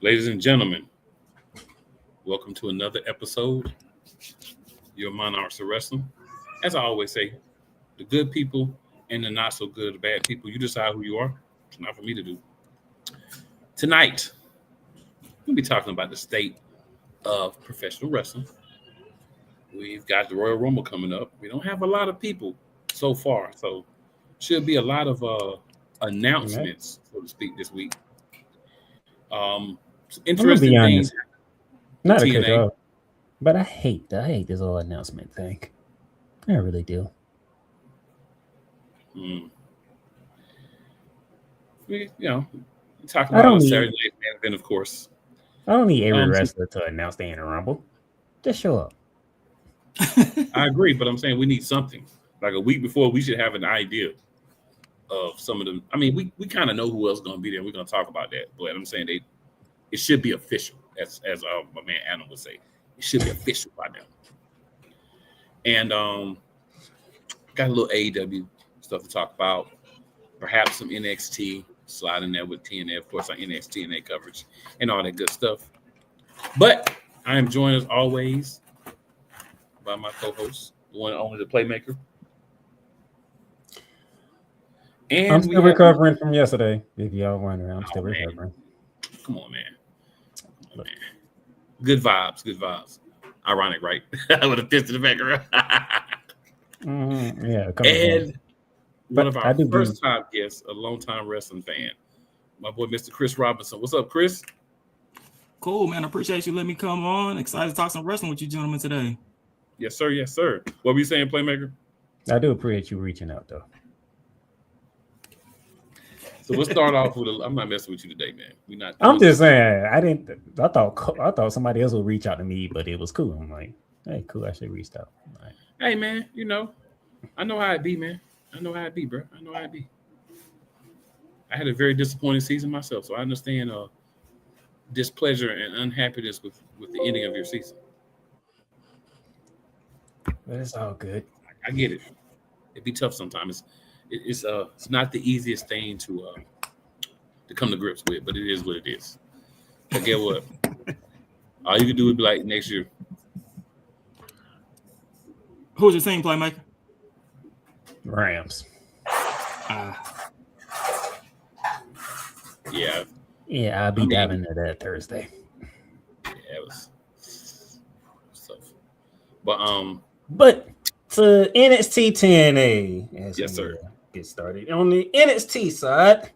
Ladies and gentlemen, welcome to another episode. Your Monarchs of Wrestling. As I always say, the good people and the not so good, the bad people, you decide who you are. It's not for me to do. Tonight, we'll be talking about the state of professional wrestling. We've got the Royal Rumble coming up. We don't have a lot of people so far, so should be a lot of announcements, so to speak, this week. Interesting things. Not a cut, but I hate this whole announcement thing. I really do. We talk about Saturday Night Main Event, of course. I don't need every wrestler to announce they in a Rumble. Just show up. I agree, but I'm saying we need something. Like a week before, we should have an idea of some of them. I mean, we kind of know who else is going to be there. We're going to talk about that, but I'm saying it should be official, as my man Adam would say. It should be official by now. And got a little AEW stuff to talk about. Perhaps some NXT slide in there with TNA, of course, our NXT TNA coverage and all that good stuff. But I am joined as always by my co-host, the one and only the Playmaker. And I'm still recovering from yesterday. If y'all wondering, I'm still recovering. Come on, man. Good vibes. Ironic, right? I would have fist in the background. Yeah. And one of our first-time guests, a long-time wrestling fan, my boy, Mr. Chris Robinson. What's up, Chris? Cool, man. I appreciate you letting me come on. Excited to talk some wrestling with you gentlemen today. Yes, sir. Yes, sir. What were you saying, Playmaker? I do appreciate you reaching out, though. So we'll start off with I'm not messing with you today, man. I'm just saying. I thought somebody else would reach out to me, but it was cool. I'm like, hey, cool. I should reach out. Right. Hey, man. I know how it be, man. I know how it be, bro. I know how it be. I had a very disappointing season myself, so I understand displeasure and unhappiness with the ending of your season. But it's all good. I get it. It'd be tough sometimes. It's not the easiest thing to come to grips with, but it is what it is. But get what? All you can do is be like next year. Who's your team, Playmaker? Rams. Yeah. Yeah, I'll be diving into that Thursday. Yeah, it was tough. But to NXT TNA. Yes, sir. Get started. On the NXT side,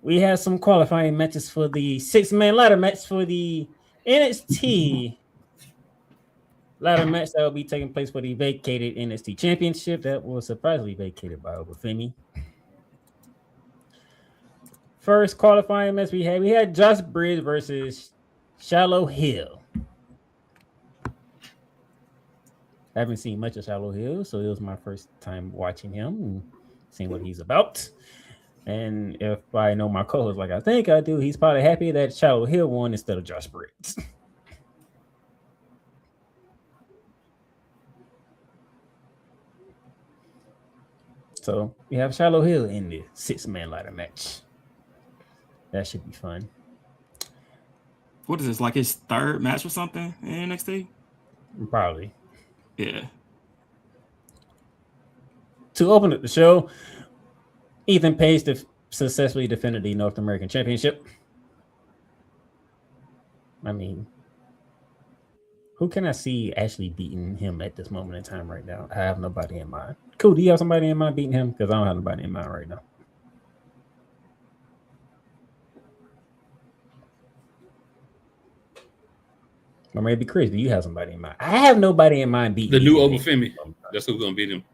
we have some qualifying matches for the 6-man ladder match for the NXT ladder match that will be taking place for the vacated NXT Championship that was surprisingly vacated by Obafemi. First qualifying match we had Josh Bridges versus Shallow Hill. I haven't seen much of Shallow Hill, so it was my first time watching him and seeing what he's about. And if I know my co-host like I think I do, he's probably happy that Shallow Hill won instead of Josh Bridges. So we have Shallow Hill in the 6-man ladder match. That should be fun. What is this, like his third match or something in NXT? Probably. Yeah. To open up the show, Ethan Page successfully defended the North American Championship. I mean, who can I see actually beating him at this moment in time right now? I have nobody in mind. Cool, do you have somebody in mind beating him? Because I don't have nobody in mind right now. Or maybe Chris, do you have somebody in mind? I have nobody in mind beating the new Obafemi. That's who's gonna beat him.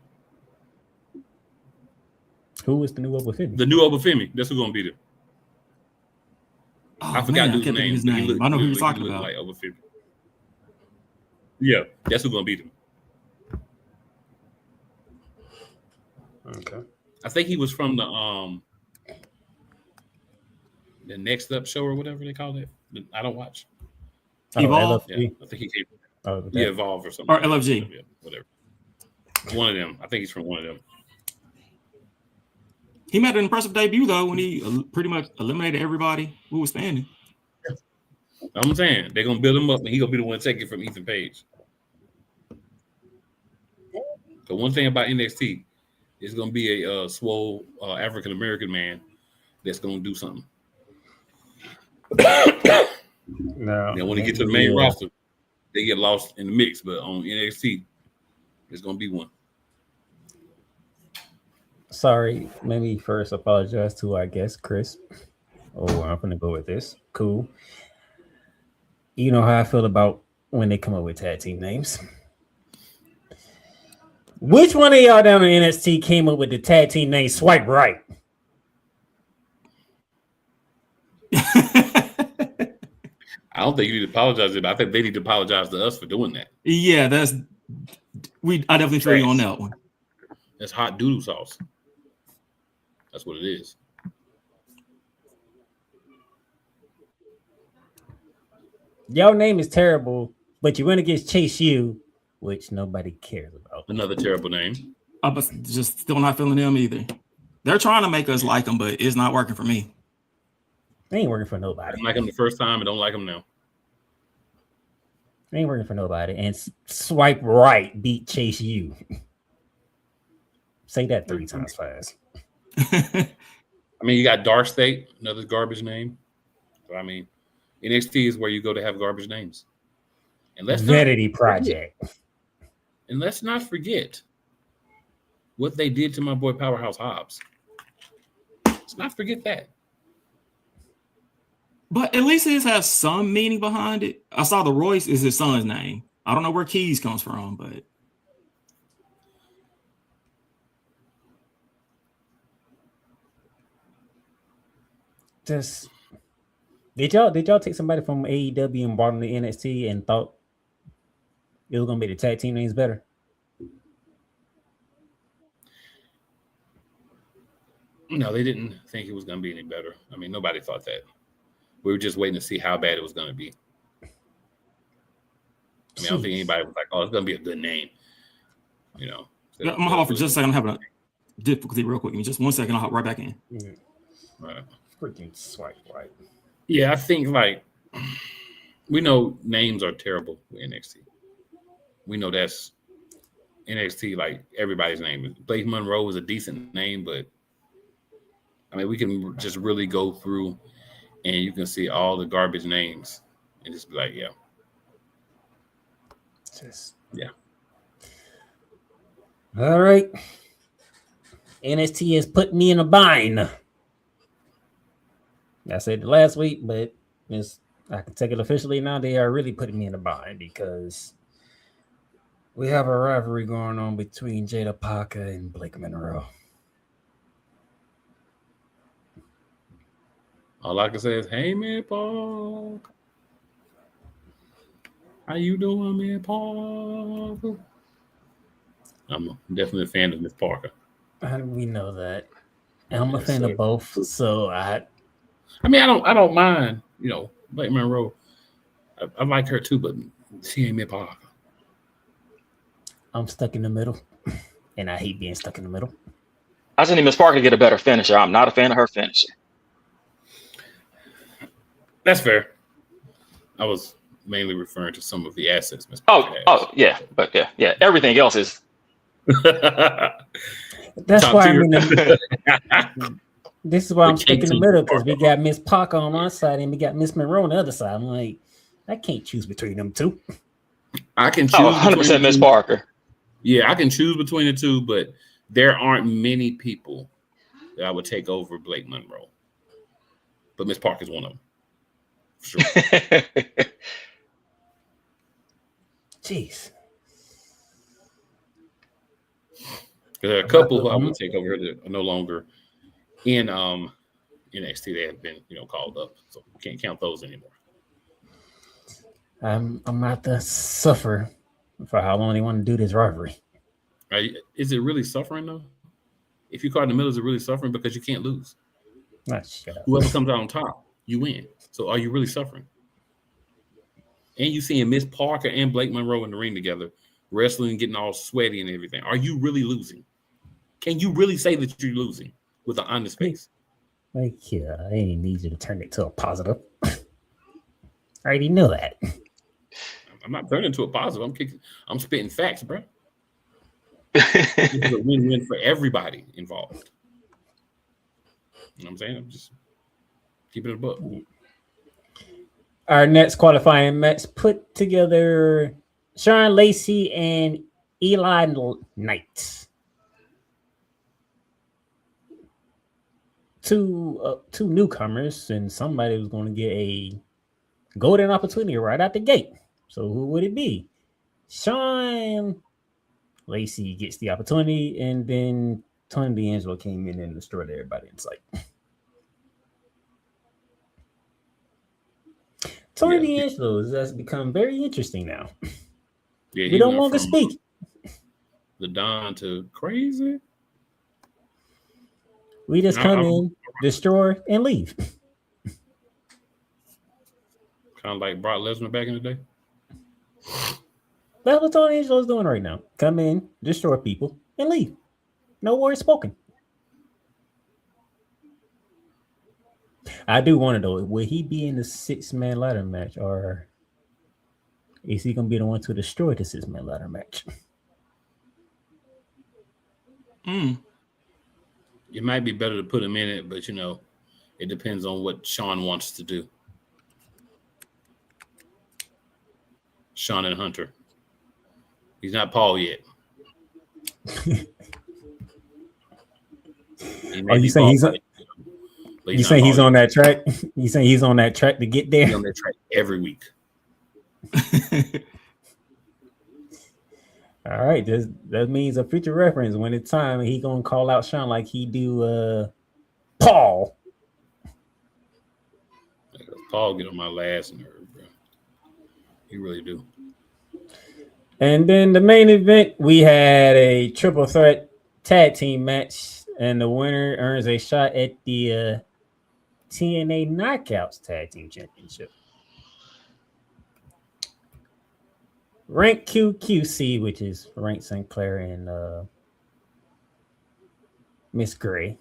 Who is the new Obafemi? The new Obafemi. That's who's gonna beat him. Oh, I forgot his name. I know who you're talking about. Like Obafemi. Yeah, that's who's gonna beat him. Okay. I think he was from the Next Up show or whatever they call it. I don't watch. Evolve? Yeah, I think he came. Evolve or something. Or LFG. Yeah, whatever. One of them. I think he's from one of them. He made an impressive debut though when he pretty much eliminated everybody who was standing. I'm saying they're gonna build him up, and he's gonna be the one to take it from Ethan Page. The one thing about NXT is gonna be a swole African American man that's gonna do something. No. Then when they get to the main roster, they get lost in the mix. But on NXT, there's gonna be one. Sorry, let me first apologize to our guest, Chris. Oh, I'm gonna go with this. Cool. You know how I feel about when they come up with tag team names. Which one of y'all down in NXT came up with the tag team name Swipe Right? I don't think you need to apologize, but I think they need to apologize to us for doing that. Yeah, I definitely feel you on that one. That's hot doodle sauce. That's what it is. Y'all name is terrible, but you went against Chase U, which nobody cares about. Another terrible name. I'm just still not feeling them either. They're trying to make us like them, but it's not working for me. They ain't working for nobody. I didn't like them the first time and don't like them now. They ain't working for nobody. And Swipe Right beat Chase U. Say that 3 times fast. I mean, you got Dark State, another garbage name. So, I mean, NXT is where you go to have garbage names. And Vanity Project. And let's not forget what they did to my boy Powerhouse Hobbs. Let's not forget that. But at least it has some meaning behind it. I saw the Royce is his son's name. I don't know where Keys comes from, but just did y'all take somebody from AEW and brought them to NXT and thought it was gonna make the tag team names better? No, they didn't think it was gonna be any better. I mean, nobody thought that. We were just waiting to see how bad it was gonna be. I mean, I don't think anybody was like, "Oh, it's gonna be a good name." You know. I'm gonna hop off for just a second. I'm having a difficulty real quick. Give me just 1 second. I'll hop right back in. Right. Freaking Swipe Right. Yeah, I think like we know names are terrible with NXT. We know that's NXT. Like everybody's name. Blake Monroe is a decent name, but I mean, we can just really go through and you can see all the garbage names and just be like, yeah. Yeah. All right. NXT has put me in a bind. I said last week, but I can take it officially now. They are really putting me in a bind because we have a rivalry going on between Jada Parker and Blake Monroe. All I can say is, hey, man, Park. How you doing, man, Parker? I'm definitely a fan of Miss Parker. We know that. I'm a fan of both, so I mean, I don't mind, Blake Monroe. I like her too, but she ain't Miss Parker. I'm stuck in the middle, and I hate being stuck in the middle. I just need Miss Parker to get a better finisher. I'm not a fan of her finisher. That's fair. I was mainly referring to some of the assets Miss Parker has. Oh, yeah, but yeah. Everything else is. That's why I'm in the. This is why I'm stuck in the middle because we got Miss Parker on one side and we got Miss Monroe on the other side. I'm like, I can't choose between them two. I can choose 100% Miss Parker. Yeah, I can choose between the two, but there aren't many people that I would take over Blake Monroe. But Miss Parker's one of them. For sure. Jeez. There are a couple who I would take over here that are no longer in NXT. They have been, called up, so we can't count those anymore. I'm not to suffer for how long they want to do this rivalry. Is it really suffering though? If you're caught in the middle, is it really suffering because you can't lose? Whoever comes out on top, you win. So are you really suffering? And you seeing Miss Parker and Blake Monroe in the ring together, wrestling, getting all sweaty and everything. Are you really losing? Can you really say that you're losing? with an honest face. Like, yeah, I ain't need you to turn it to a positive. I already know that. I'm not turning to a positive. I'm spitting facts, bro. This is a win-win for everybody involved. You know what I'm saying? I'm just keeping it a book. Our next qualifying match put together Sean Lacey and Eli Knight. Two newcomers, and somebody was going to get a golden opportunity right out the gate. So who would it be? Sean Lacey gets the opportunity, and then Tony D'Angelo came in and destroyed everybody in sight. Tony D'Angelo has become very interesting now. Yeah, we don't longer speak. The Don to crazy. We just come in, destroy, and leave. Kind of like Brock Lesnar back in the day. That's what Tony D'Angelo is doing right now. Come in, destroy people, and leave. No words spoken. I do wonder though, will he be in the 6-man ladder match, or is he gonna be the one to destroy the 6-man ladder match? It might be better to put him in it, but it depends on what Sean wants to do. Sean and Hunter. He's not Paul yet. You saying he's on that track? You saying he's on that track to get there? He's on that track every week. All right, that means a future reference. When it's time, he gonna call out Sean like he do Paul. Paul get on my last nerve, bro. He really do. And then the main event, we had a triple threat tag team match, and the winner earns a shot at the TNA Knockouts Tag Team Championship. Rank QQC, which is Rank St. Clair and Miss Gray.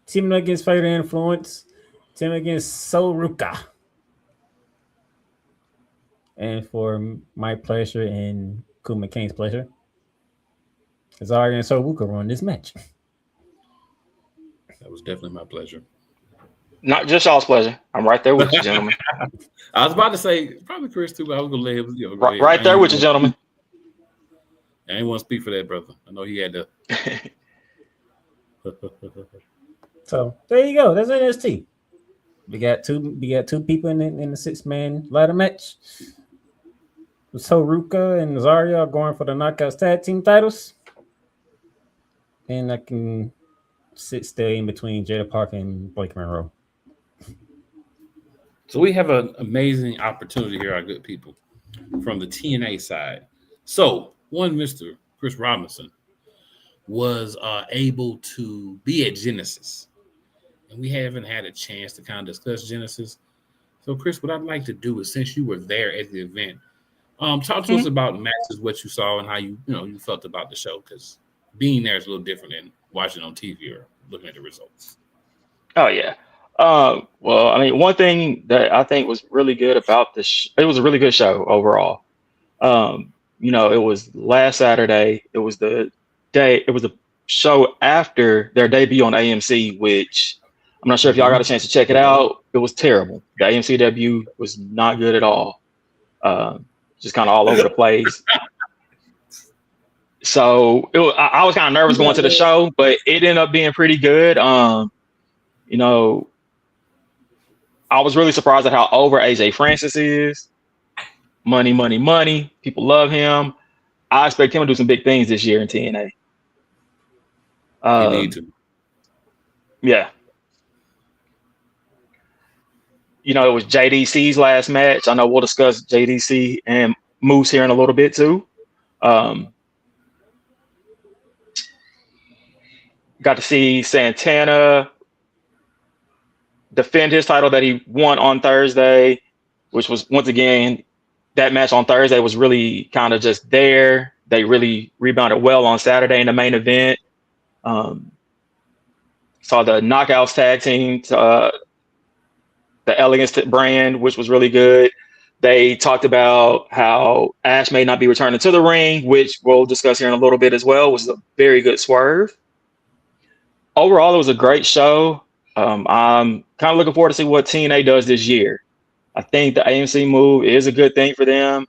Teaming against Fighter Influence. Teaming against Soruka. And for my pleasure and Kuma Kane's pleasure, Zarya and Soruka won this match. That was definitely my pleasure. Not just y'all's pleasure. I'm right there with you, gentlemen. I was about to say probably Chris too, but I was gonna let him. Right there with you, gentlemen. I ain't want to speak for that, brother. I know he had to. So there you go. That's NXT. We got two people in the 6-man ladder match. Soruka and Zarya are going for the Knockouts Tag Team titles. And I can sit still in between Jada Parker and Blake Monroe. So we have an amazing opportunity here, our good people, from the TNA side. So one Mr. Chris Robinson was able to be at Genesis. And we haven't had a chance to kind of discuss Genesis. So Chris, what I'd like to do is, since you were there at the event, talk to us about matches, what you saw, and how you felt about the show, because being there is a little different than watching on TV or looking at the results. Oh, yeah. Well, I mean, one thing that I think was really good about this, it was a really good show overall. It was last Saturday. It was the show after their debut on AMC, which I'm not sure if y'all got a chance to check it out. It was terrible. The AMC debut was not good at all. Just kind of all over the place. So I was kind of nervous going to the show, but it ended up being pretty good. I was really surprised at how over AJ Francis is. Money, money, money. People love him. I expect him to do some big things this year in TNA. You need to. Yeah. It was JDC's last match. I know we'll discuss JDC and Moose here in a little bit too. Got to see Santana defend his title that he won on Thursday, which was, once again, that match on Thursday was really kind of just there. They really rebounded well on Saturday in the main event. saw the Knockouts tag team, the Elegance brand, which was really good. They talked about how Ash may not be returning to the ring, which we'll discuss here in a little bit as well, which was a very good swerve. Overall, it was a great show. I'm kind of looking forward to see what TNA does this year. I think the AMC move is a good thing for them.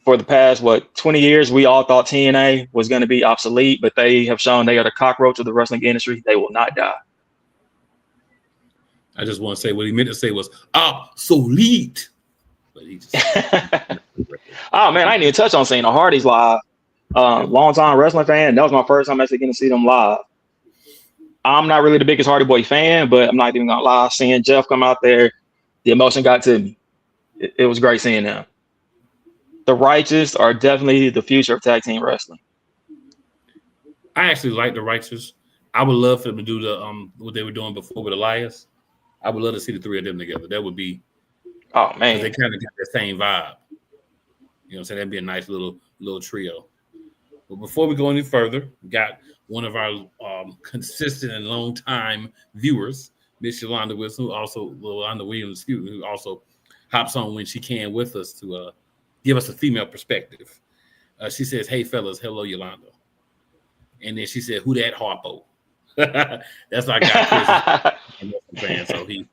For the past, 20 years, we all thought TNA was going to be obsolete, but they have shown they are the cockroach of the wrestling industry. They will not die. I just want to say what he meant to say was obsolete. But he just Oh, man, I didn't even touch on seeing the Hardys live. Long-time wrestling fan. That was my first time actually getting to see them live. I'm not really the biggest Hardy Boy fan, but I'm not even going to lie. Seeing Jeff come out there, the emotion got to me. It was great seeing them. The Righteous are definitely the future of tag team wrestling. I actually like the Righteous. I would love for them to do the what they were doing before with Elias. I would love to see the three of them together. That would be, oh man, they kind of got the same vibe. You know what I'm saying? That'd be a nice little trio. But before we go any further, we got one of our consistent and long time viewers, Miss Yolanda Wilson, Yolanda Williams, who also hops on when she can with us to give us a female perspective. She says, "Hey fellas, hello Yolanda," and then she said, "Who that Harpo?" That's our guy, Chris. So he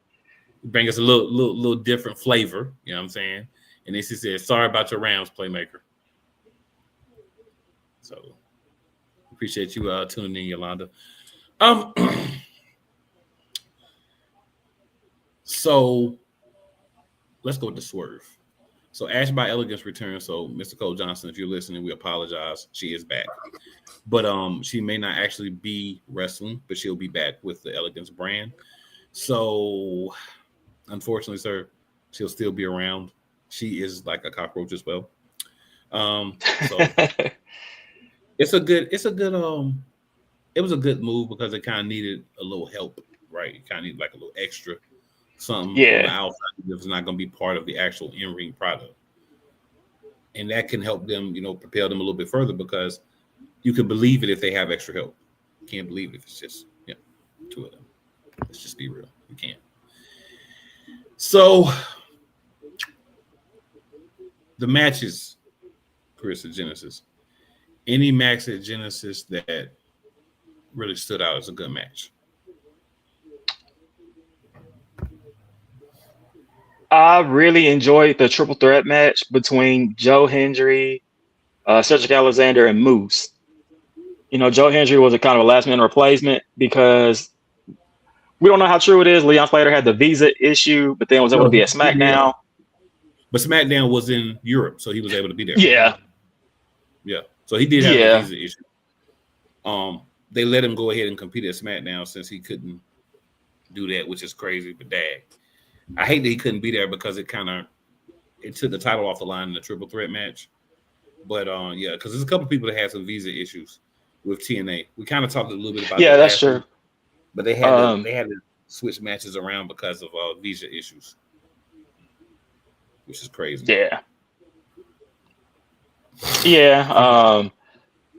bring us a little different flavor. You know what I'm saying? And then she said, "Sorry about your Rams, playmaker." So appreciate you tuning in, Yolanda. So let's go with the swerve. So Ash by Elegance returns. So Mr. Cole Johnson, if you're listening, we apologize. She is back. But she may not actually be wrestling, but she'll be back with the Elegance brand. So unfortunately, sir, she'll still be around. She is like a cockroach as well. So it was a good move because it kind of needed a little help, right? It kind of needed like a little extra something on the outside that was not going to be part of the actual in-ring product. And that can help them, propel them a little bit further because you can believe it if they have extra help. You can't believe it if it's just, two of them. Let's just be real. You can't. So the matches, Chris, at Genesis. Any match at Genesis that really stood out as a good match? I really enjoyed the triple threat match between Joe Hendry, Cedric Alexander, and Moose. Joe Hendry was a kind of a last-minute replacement because we don't know how true it is. Leon Slater had the visa issue, but then was able to be at SmackDown. Yeah. But SmackDown was in Europe, so he was able to be there. Yeah. So he did have a visa issue. They let him go ahead and compete at SmackDown since he couldn't do that, which is crazy. But dang, I hate that he couldn't be there because it took the title off the line in the triple threat match. But because there's a couple people that had some visa issues with TNA. We kind of talked a little bit about that. That's true. But they had to switch matches around because of visa issues, which is crazy. Yeah.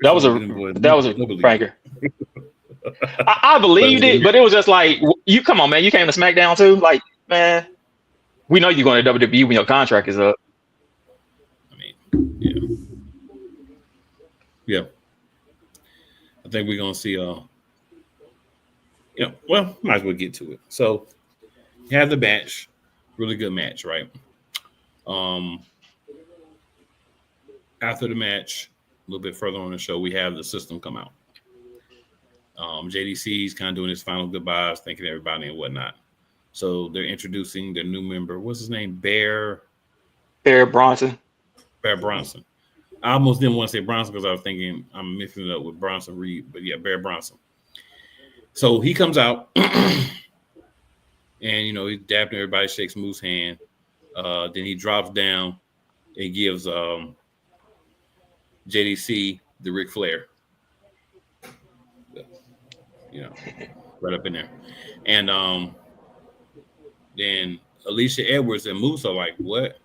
That was a pranker. I believed it, but it was just like, you come on, man. You came to SmackDown too. Like, man, we know you're going to WWE when your contract is up. I mean, yeah. I think we're gonna see. Might as well get to it. So, you have the match, really good match, right? After the match, a little bit further on the show, we have the System come out. JDC's kind of doing his final goodbyes, thanking everybody and whatnot. So they're introducing their new member. What's his name? Bear Bronson. Bear Bronson. I almost didn't want to say Bronson because I was thinking I'm mixing it up with Bronson Reed, but yeah, Bear Bronson. So he comes out and he's dapping everybody, shakes Moose's hand. Then he drops down and gives JDC the Ric Flair. Right up in there. And then Alicia Edwards and Moose are like, what?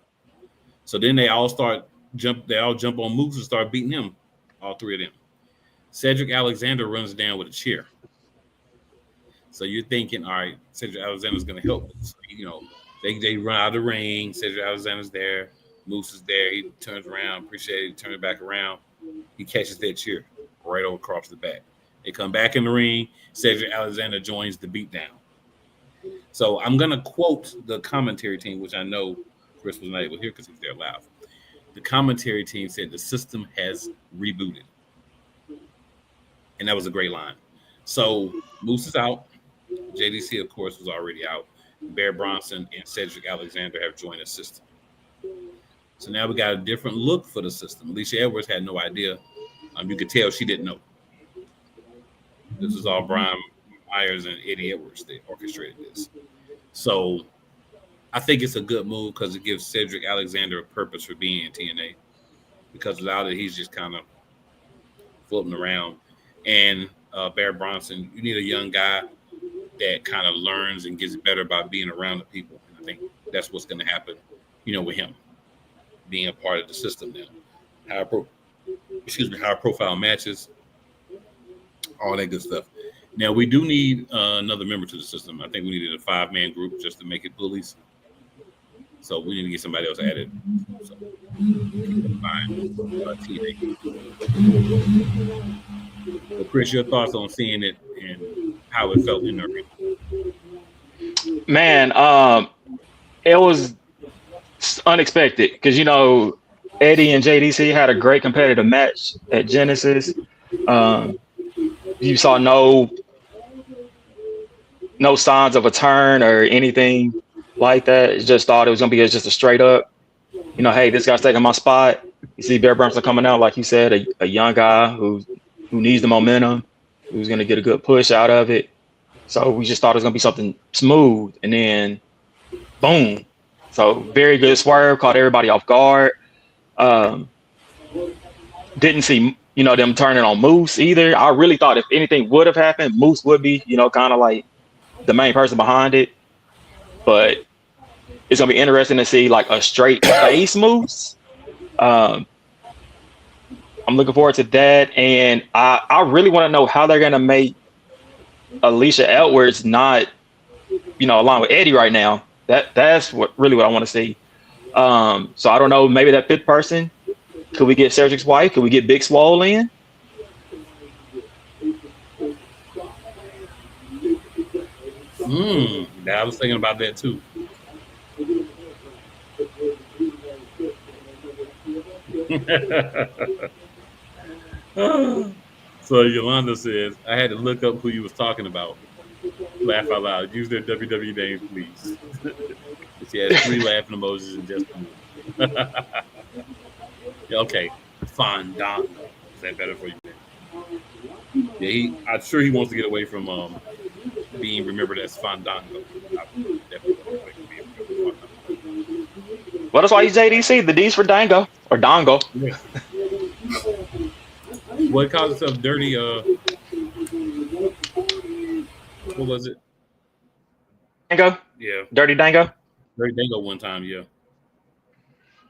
So then they all jump on Moose and start beating him, all three of them. Cedric Alexander runs down with a chair. So you're thinking, all right, Cedric Alexander's going to help. So, they run out of the ring. Cedric Alexander's there. Moose is there. He turns around, appreciate it, turn it back around. He catches that cheer right over across the back. They come back in the ring. Cedric Alexander joins the beatdown. So I'm going to quote the commentary team, which I know Chris was not able to hear because he's there live. The commentary team said the system has rebooted. And that was a great line. So Moose is out. JDC, of course, was already out. Bear Bronson and Cedric Alexander have joined the system. So now we got a different look for the system. Alicia Edwards had no idea. You could tell she didn't know. This is all Brian Myers and Eddie Edwards that orchestrated this. So I think it's a good move because it gives Cedric Alexander a purpose for being in TNA. Because without it, he's just kind of floating around. And Bear Bronson, you need a young guy that kind of learns and gets better by being around the people. And I think that's what's going to happen, with him being a part of the system now. High profile matches, all that good stuff. Now, we do need another member to the system. I think we needed a 5-man group just to make it bullies. So we need to get somebody else added. So keep in mind, So Chris, your thoughts on seeing it and how it felt in the arena? Man, it was unexpected because Eddie and JDC had a great competitive match at Genesis. You saw no signs of a turn or anything like that. Just thought it was gonna be just a straight up, hey, this guy's taking my spot. You see Bear Bronson coming out, like you said, a young guy who needs the momentum, who's gonna get a good push out of it. So we just thought it was gonna be something smooth, and then boom. So very good swerve, caught everybody off guard. Didn't see them turning on Moose either. I really thought if anything would have happened, Moose would be kind of like the main person behind it. But it's gonna be interesting to see like a straight face Moose. I'm looking forward to that, and I really want to know how they're gonna make Alicia Edwards not along with Eddie right now. That's what I want to see. So I don't know, maybe that 5th person. Could we get Cedric's wife? Could we get Big Swole in? I was thinking about that too. So Yolanda says, I had to look up who you was talking about. Laugh out loud. Use their WWE names, please. She has 3 laughing emojis and just okay. Fandango. Is that better for you? Yeah, I'm sure he wants to get away from being remembered as Fandango. Well, that's why he's JDC. The D's for Dango or Dongo. Yeah. What calls itself dirty? What was it? Dango? Yeah. Dirty Dango? Dirty Dango one time, yeah.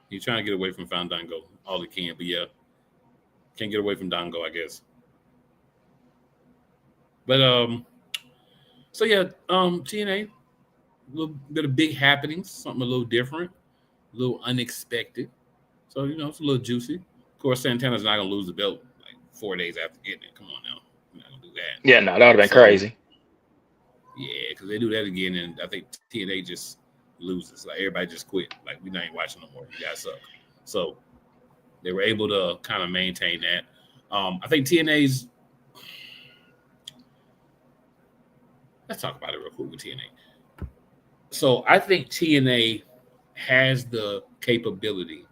He's trying to get away from Fandango all he can, but yeah. Can't get away from Dango, I guess. But so yeah, TNA, a little bit of big happenings, something a little different, a little unexpected. So it's a little juicy. Of course, Santana's not gonna lose the belt like 4 days after getting it. Come on now, we're not gonna do that. Yeah, no, that would have been crazy. Yeah, because they do that again, and I think TNA just loses. Like everybody just quit. Like we're not even watching no more. You guys suck. So they were able to kind of maintain that. I think TNA's. Let's talk about it real quick with TNA. So I think TNA has the capability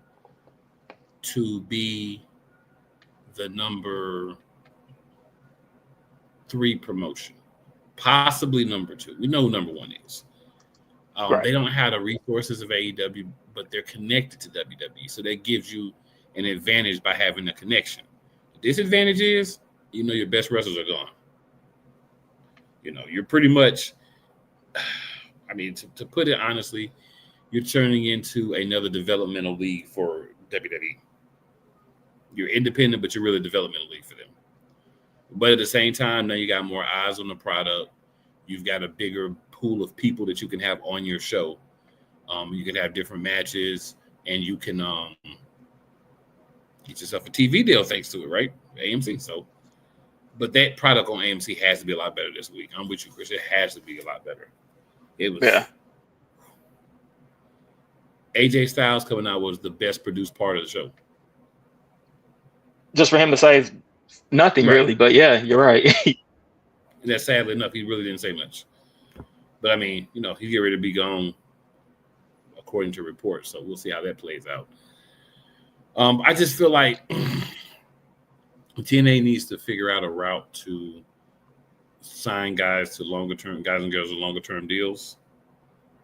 to be the number 3 promotion, possibly number 2. We know who number 1 is. Right. They don't have the resources of AEW, but they're connected to WWE. So that gives you an advantage by having a connection. The disadvantage is, your best wrestlers are gone. You're pretty much, to put it honestly, you're turning into another developmental league for WWE. You're independent, but you're really a developmental league for them. But at the same time, now you got more eyes on the product. You've got a bigger pool of people that you can have on your show. You can have different matches, and you can get yourself a TV deal thanks to it, right? AMC. So, but that product on AMC has to be a lot better this week. I'm with you, Chris. It has to be a lot better. It was. Yeah. AJ Styles coming out was the best produced part of the show. Just for him to say nothing Right. really, but yeah, you're right. That sadly enough, he really didn't say much. But I mean, you know, he's getting ready to be gone, according to reports. So we'll see how that plays out. I just feel like TNA needs to figure out a route to sign guys to longer term, guys and girls with longer term deals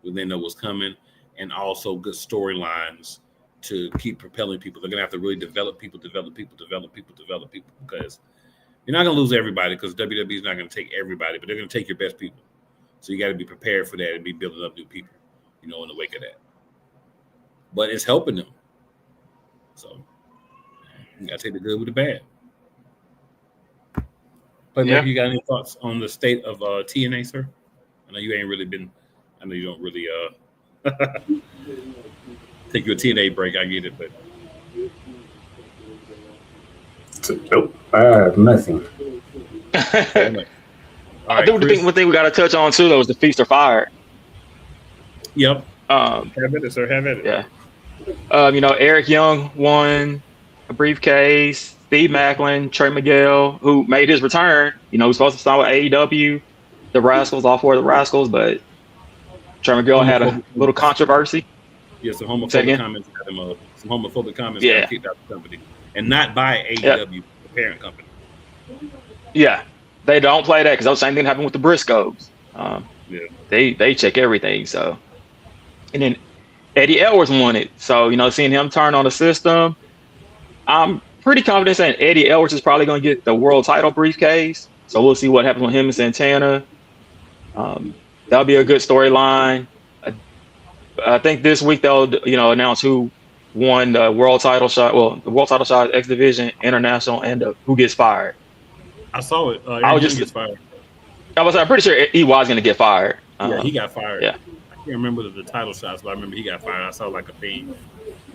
when they know what's coming, and also good storylines to keep propelling people. They're gonna have to really develop people, because you're not gonna lose everybody, because WWE is not gonna take everybody, but they're gonna take your best people. So you got to be prepared for that and be building up new people, you know, in the wake of that. But it's helping them. So you got to take the good with the bad. But Yeah. you got any thoughts on the state of TNA, sir? I know you ain't really been. I know you don't really take your TNA break. I get it, but Nope, I have nothing. I do think one thing we got to touch on too, though, is the Feast or Fire. Yep. Have at it, sir. Have at it. Yeah. You know, Eric Young won a briefcase. Steve Macklin, Trey Miguel, who made his return. You know, he was supposed to sign with AEW. The Rascals, all four of the Rascals, but Trey Miguel had a little controversy. Yeah, some homophobic comments got him. Some homophobic comments got him kicked out of the company, and not by AEW, the parent company. Yeah, they don't play that because the same thing happened with the Briscoes. They check everything. So, and then Eddie Edwards won it. So, you know, seeing him turn on the system, I'm pretty confident saying Eddie Edwards is probably going to get the world title briefcase. So we'll see what happens with him and Santana. That'll be a good storyline. I think this week they'll, you know, announce who won the world title shot. Well, the world title shot, X Division, International, and who gets fired. I saw it. I gets fired. I'm pretty sure EY is going to get fired. Yeah, he got fired. Yeah. I can't remember the title shots, but I remember he got fired. I saw like a thing.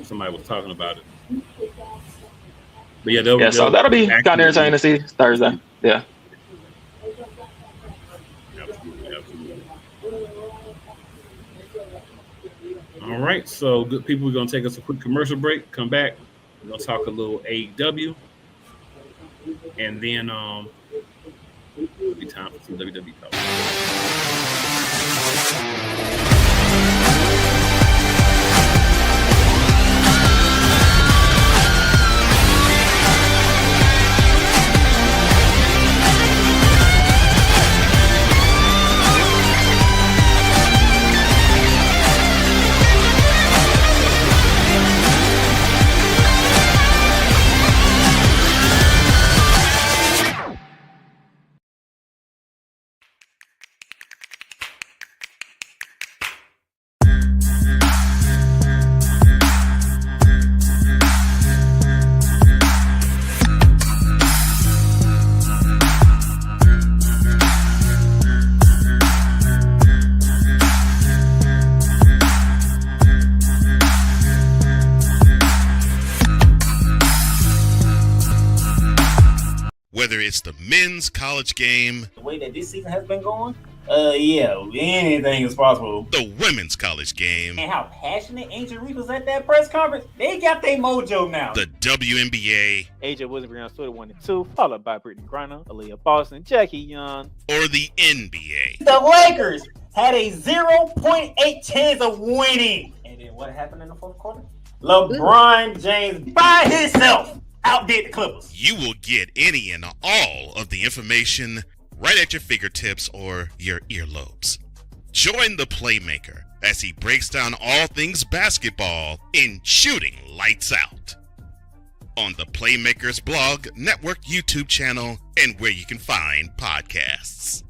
Somebody was talking about it. But yeah, so that'll be kind of entertaining to see Thursday. Yeah. Absolutely. All right, so good people, we're gonna take us a quick commercial break. Come back, we're gonna talk a little AEW, and then it'll be time for some WWE talk. Whether it's the men's college game, the way that this season has been going, anything is possible. the women's college game, And how passionate Angel Reese was at that press conference, they got their mojo now. the WNBA, AJ Williams, Brianna Stewart 1 and 2, followed by Brittany Griner, Aaliyah Boston, Jackie Young. or the NBA. The Lakers had a 0.8 chance of winning. And then what happened in the fourth quarter? LeBron James by himself outdid the Clippers. You will get any and all of the information right at your fingertips or your earlobes. Join the Playmaker as he breaks down all things basketball in Shooting Lights Out on the Playmakers blog, network, YouTube channel, and where you can find podcasts.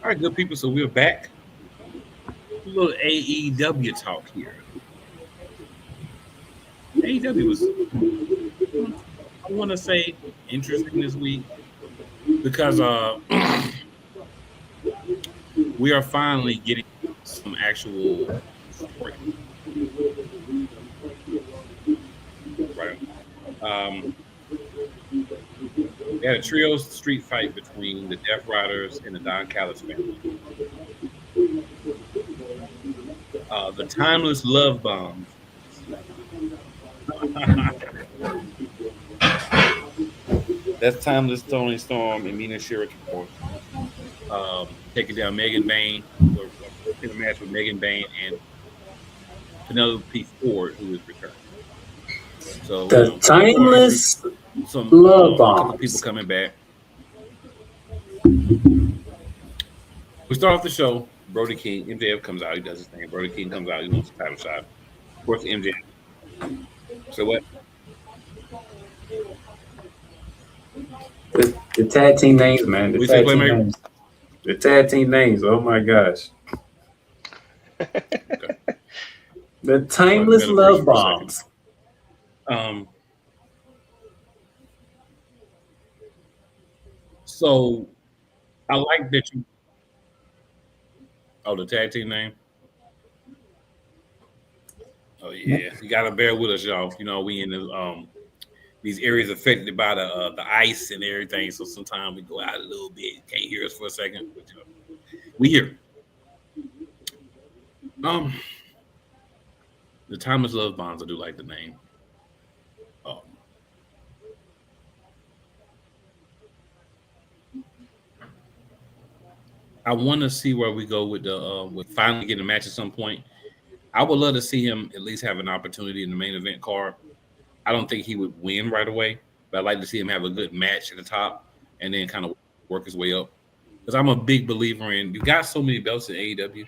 All right, good people. So we're back. A little AEW talk here. AEW was, I want to say, interesting this week because we are finally getting some actual story. Right. They had a trios street fight between the Death Riders and the Don Callis family. The Timeless Love Bombs. That's Timeless Tony Storm and Mina Shirakawa. Taking down Megan Bain, or in a match with Megan Bain and Penelope Ford, who is returning. So the Timeless some Love a Bombs. couple people coming back. We start off the show. Brody King, MJF comes out. He does his thing. Brody King comes out. He wants a title shot. Of course, MJF. So what? The tag team names, man. We say Playmaker? Names. The tag team names. Oh my gosh. Okay. The Timeless Love Bombs. So I like that you. Oh, the tag team name. Oh yeah, you gotta bear with us, y'all. You know we in these areas affected by the ice and everything, so sometimes we go out a little bit. Can't hear us for a second, but we hear. The Timeless Love Bombs. I do like the name. I want to see where we go with the with finally getting a match at some point. I would love to see him at least have an opportunity in the main event card. I don't think he would win right away, but I'd like to see him have a good match at the top and then kind of work his way up. Because I'm a big believer in, you got so many belts in AEW.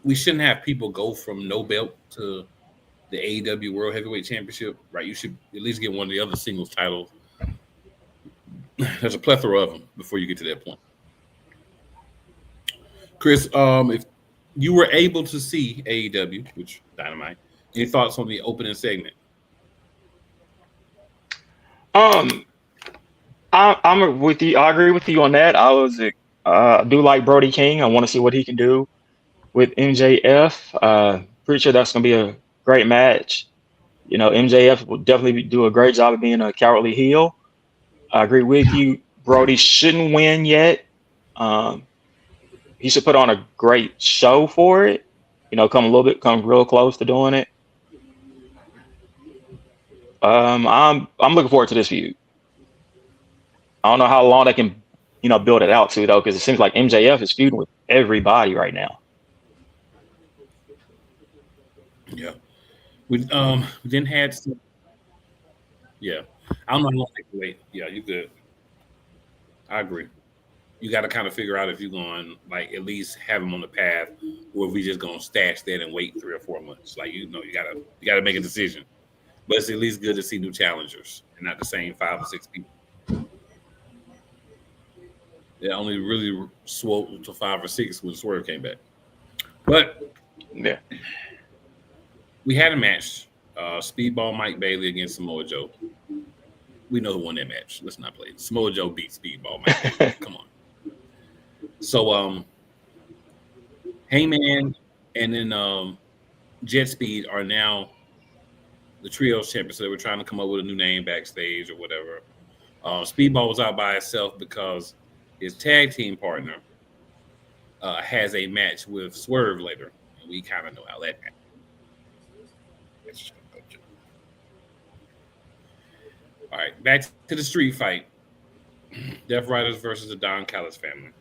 We shouldn't have people go from no belt to the AEW World Heavyweight Championship, right? You should at least get one of the other singles titles. There's a plethora of them before you get to that point. Chris, if you were able to see AEW, which Dynamite, any thoughts on the opening segment? I'm with you. I agree with you on that. I do like Brody King. I want to see what he can do with MJF. Pretty sure that's going to be a great match. You know, MJF will definitely do a great job of being a cowardly heel. I agree with you. Brody shouldn't win yet. He should put on a great show for it. You know, come real close to doing it. I'm looking forward to this feud. I don't know how long they can, build it out to though, because it seems like MJF is feuding with everybody right now. Yeah, we then had some. Yeah, I don't know how long they can wait. Yeah, you good. I agree. You got to kind of figure out if you're going like at least have them on the path, or if we just gonna stash that and wait 3 or 4 months. Like you gotta make a decision. But it's at least good to see new challengers and not the same 5 or 6 people. They only really swole to 5 or 6 when Swerve came back. But yeah, we had a match. Speedball Mike Bailey against Samoa Joe. We know who won that match. Let's not play it. Samoa Joe beat Speedball Mike Bailey. Come on. So Heyman and then Jet Speed are now the trios champions. So they were trying to come up with a new name backstage or whatever. Speedball was out by himself because his tag team partner has a match with Swerve later. And we kind of know how that match. All right, back to the street fight. Death Riders versus the Don Callis family.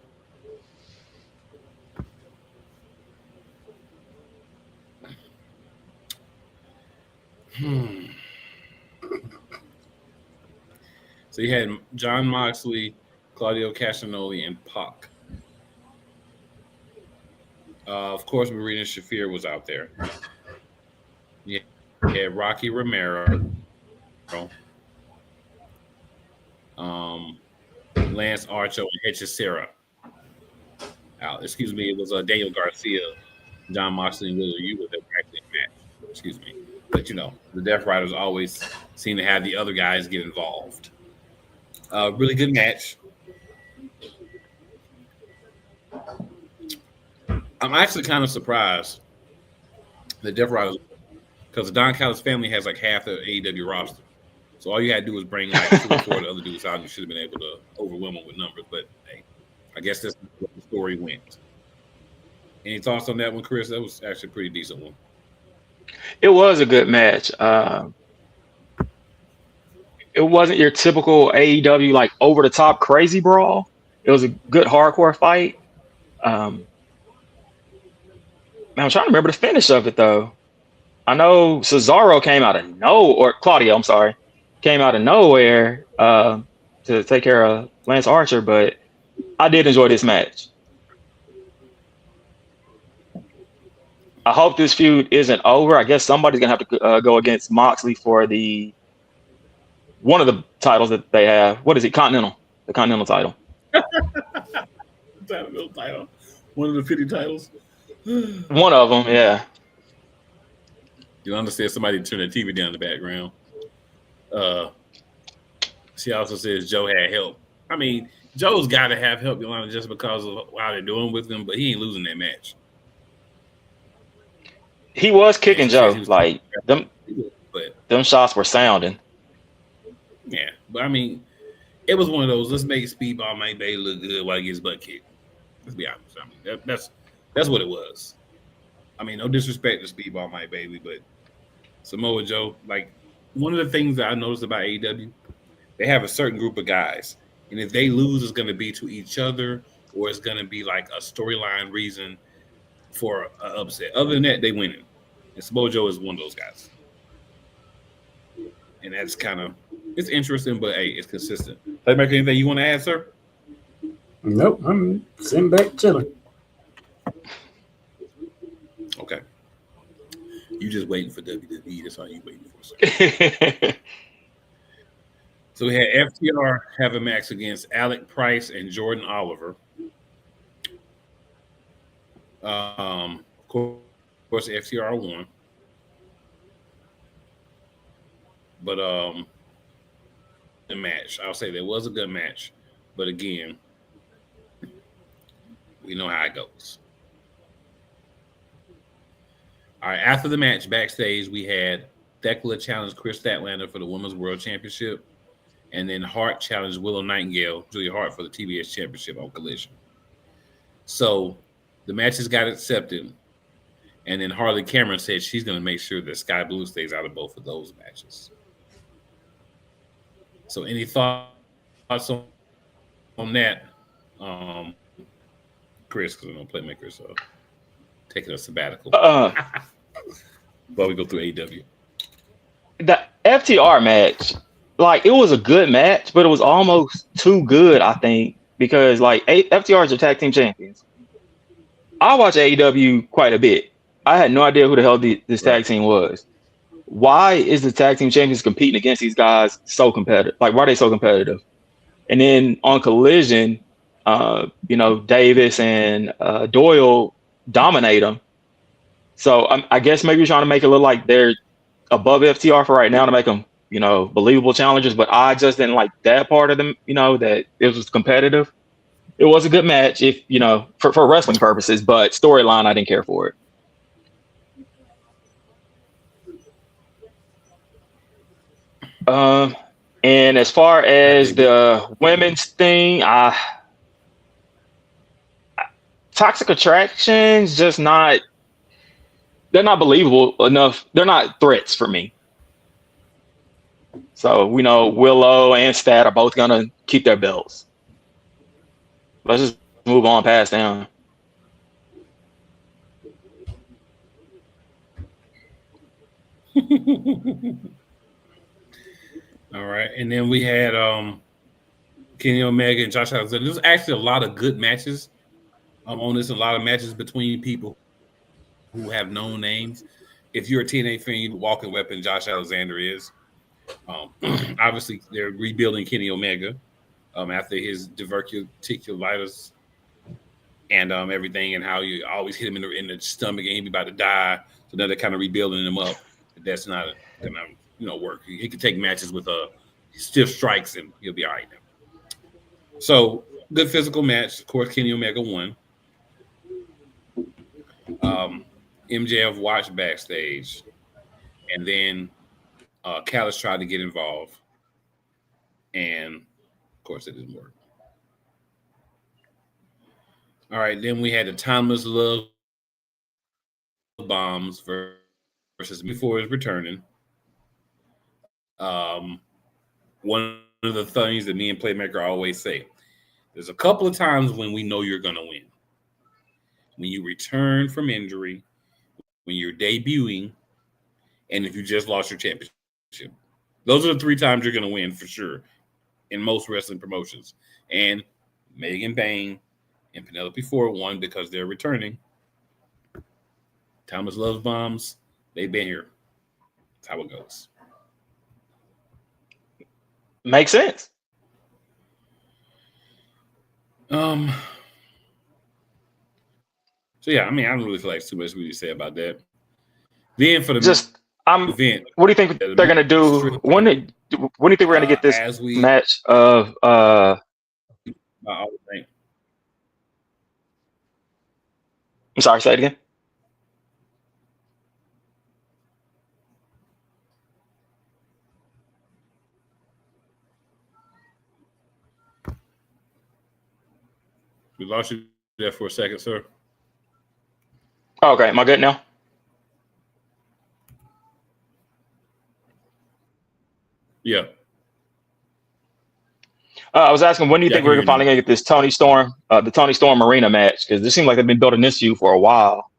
So you had John Moxley, Claudio Castagnoli, and Pac. Of course, Marina Shafir was out there. You had Rocky Romero, Lance Archer, and Hechicera. It was Daniel Garcia, John Moxley, and Wheeler. You were the practice match. Excuse me. But the Death Riders always seem to have the other guys get involved. Really good match. I'm actually kind of surprised the Death Riders, because the Don Callis family has like half the AEW roster. So all you had to do was bring like 2 or 4 of the other dudes out, and you should have been able to overwhelm them with numbers. But hey, I guess that's where the story went. Any thoughts on that one, Chris? That was actually a pretty decent one. It was a good match. It wasn't your typical AEW like over the top crazy brawl. It was a good hardcore fight. I'm trying to remember the finish of it though. I know Cesaro came out of nowhere, or Claudio, I'm sorry, came out of nowhere to take care of Lance Archer, but I did enjoy this match. I hope this feud isn't over. I guess somebody's gonna have to go against Moxley for one of the titles that they have. What is it? Continental. The Continental title. Title. One of the 50 titles. One of them, yeah. You understand somebody turn the TV down in the background. She also says Joe had help. I mean, Joe's got to have help, Yolanda, just because of how they're doing with him, but he ain't losing that match. He was kicking Joe. Like, them shots were sounding. Yeah, but I mean, it was one of those, let's make Speedball Mike Bailey look good while he gets butt kicked. Let's be honest. I mean, that's what it was. I mean, no disrespect to Speedball Mike Bailey, but Samoa Joe, like, one of the things that I noticed about AEW, they have a certain group of guys, and if they lose, it's going to be to each other, or it's going to be like a storyline reason for an upset. Other than that, they winning. And Samoa Joe is one of those guys. And that's kind of, it's interesting, but hey, it's consistent. Playmaker, anything you want to add, sir? Nope, I'm sitting back chilling. Okay. You just waiting for WWE. That's all you waiting for, sir. So we had FTR have a match against Alec Price and Jordan Oliver. Of course, FTR won. But the match, I'll say there was a good match. But again, we know how it goes. All right, after the match, backstage, we had Thekla challenge Chris Statlander for the Women's World Championship. And then Hart challenged Willow Nightingale, Julia Hart, for the TBS Championship on Collision. So the matches got accepted. And then Harley Cameron said she's going to make sure that Sky Blue stays out of both of those matches. So any thoughts on that, Chris, because I'm no playmaker, so taking a sabbatical. While we go through AEW. The FTR match, like, it was a good match, but it was almost too good, I think, because like FTR is your tag team champions. I watch AEW quite a bit. I had no idea who the hell this tag team was. Why is the tag team champions competing against these guys so competitive? Like, why are they so competitive? And then on Collision, Davis and Doyle dominate them. So I guess maybe you're trying to make it look like they're above FTR for right now to make them, believable challengers. But I just didn't like that part of them, that it was competitive. It was a good match if, for wrestling purposes, but storyline, I didn't care for it. And as far as the women's thing, Toxic Attraction's just not, they're not believable enough. They're not threats for me. So we know Willow and Stat are both going to keep their belts. Let's just move on past them. All right. And then we had Kenny Omega and Josh Alexander. There's actually a lot of good matches on this, a lot of matches between people who have known names. If you're a TNA fan, you walking weapon Josh Alexander is. Obviously, they're rebuilding Kenny Omega after his diverticulitis and everything, and how you always hit him in the stomach and he'd be about to die. So now they're kind of rebuilding him up. That's not gonna work. He can take matches with stiff strikes and he'll be all right now. So good physical match. Of course, Kenny Omega won. MJF watched backstage, and then Callis tried to get involved, and of course it didn't work. All right, then we had the Timeless Love Bombs versus before his returning. One of the things that me and Playmaker always say, there's a couple of times when we know you're going to win. When you return from injury, when you're debuting, and if you just lost your championship. Those are the 3 times you're going to win for sure in most wrestling promotions. And Megan Bayne and Penelope Ford won because they're returning. Thomas Loves Bombs. They've been here. That's how it goes. Makes sense. So yeah, I mean, I don't really feel like too much to say about that. Then for the event, what do you think they're gonna do? When do you think we're gonna get this match of I'm sorry, say it again. We lost you there for a second, sir. Oh, okay, am I good now? Yeah. I was asking, when do you think we're finally gonna get this Tony Storm, the Tony Storm Arena match? Because this seems like they've been building this feud for a while.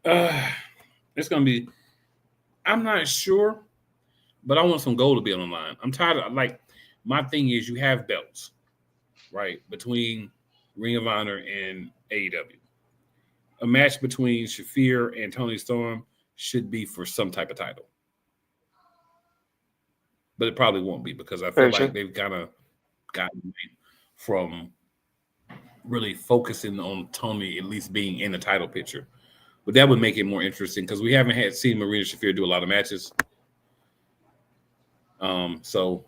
It's gonna be. I'm not sure, but I want some gold to be on the line. I'm tired of my thing is you have belts, right, between Ring of Honor and AEW. A match between Shafir and Tony Storm should be for some type of title. But it probably won't be because I feel like they've kind of gotten away from really focusing on Tony at least being in the title picture. But that would make it more interesting because we haven't seen Marina Shafir do a lot of matches. So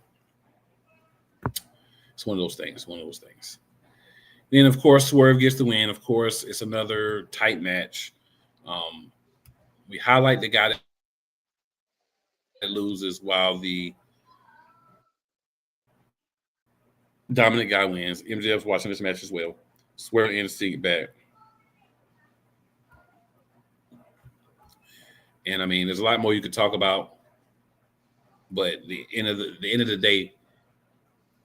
it's one of those things. Then, of course, Swerve gets the win. Of course, it's another tight match. We highlight the guy that loses while the dominant guy wins. MJF's watching this match as well. Swerve and seeing it back. And I mean, there's a lot more you could talk about, but the end of the day,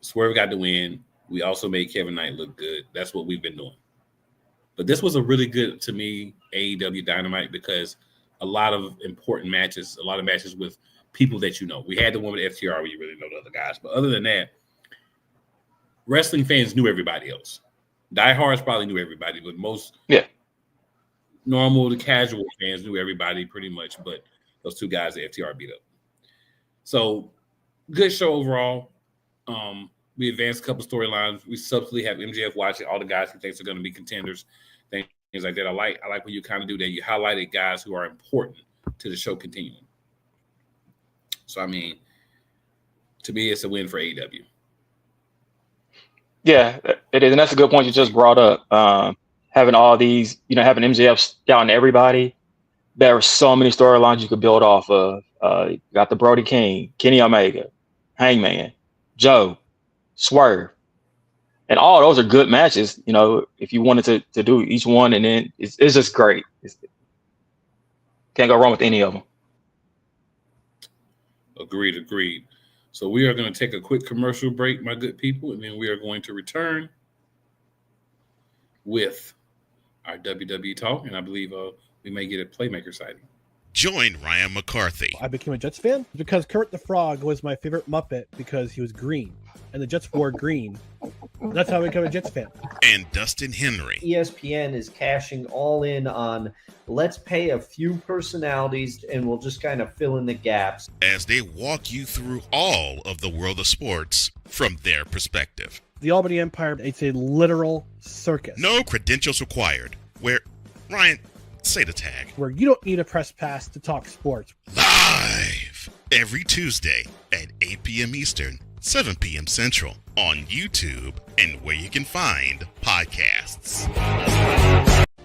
Swerve got the win. We also made Kevin Knight look good. That's what we've been doing. But this was a really good, to me, AEW Dynamite because a lot of important matches, a lot of matches with people that you know. We had the one with FTR where you really know the other guys. But other than that, wrestling fans knew everybody else. Diehards probably knew everybody, but most normal, the casual fans knew everybody pretty much, but those 2 guys that FTR beat up. So, good show overall. We advanced a couple storylines. We subtly have MJF watching all the guys he thinks are going to be contenders, things like that. I like when you kind of do that. You highlighted guys who are important to the show continuing. So, I mean, to me, it's a win for AEW. Yeah, it is. And that's a good point you just brought up. Having all these, having MJF scouting everybody, there are so many storylines you could build off of. You got the Brody King, Kenny Omega, Hangman, Joe, Swerve. And all those are good matches, if you wanted to do each one, and then it's just great. Can't go wrong with any of them. Agreed. So we are going to take a quick commercial break, my good people, and then we are going to return with our WWE talk, and I believe we may get a Playmaker sighting. Join Ryan McCarthy. I became a Jets fan because Kurt the Frog was my favorite Muppet because he was green, and the Jets wore green. That's how I became a Jets fan. And Dustin Henry. ESPN is cashing all in on let's pay a few personalities and we'll just kind of fill in the gaps. As they walk you through all of the world of sports from their perspective. The Albany Empire, it's a literal circus. No credentials required. Where, Ryan, Say the tag. where you don't need a press pass to talk sports. Live every Tuesday at 8 p.m. Eastern, 7 p.m. Central on YouTube and where you can find podcasts.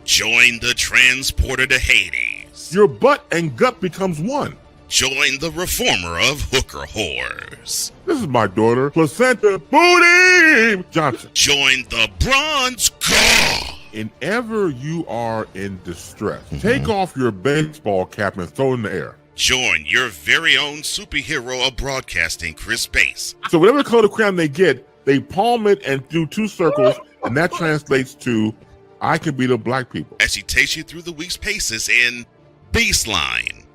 Join the transporter to Hades. Your butt and gut becomes one. Join the reformer of hooker whores. This is my daughter, Placenta Booty Johnson. Join the bronze god. Whenever you are in distress, take off your baseball cap and throw it in the air. Join your very own superhero of broadcasting, Chris Bass. So whatever color crayon they get, they palm it and do 2 circles, and that translates to, I can beat up black people. As she takes you through the week's paces in Baseline.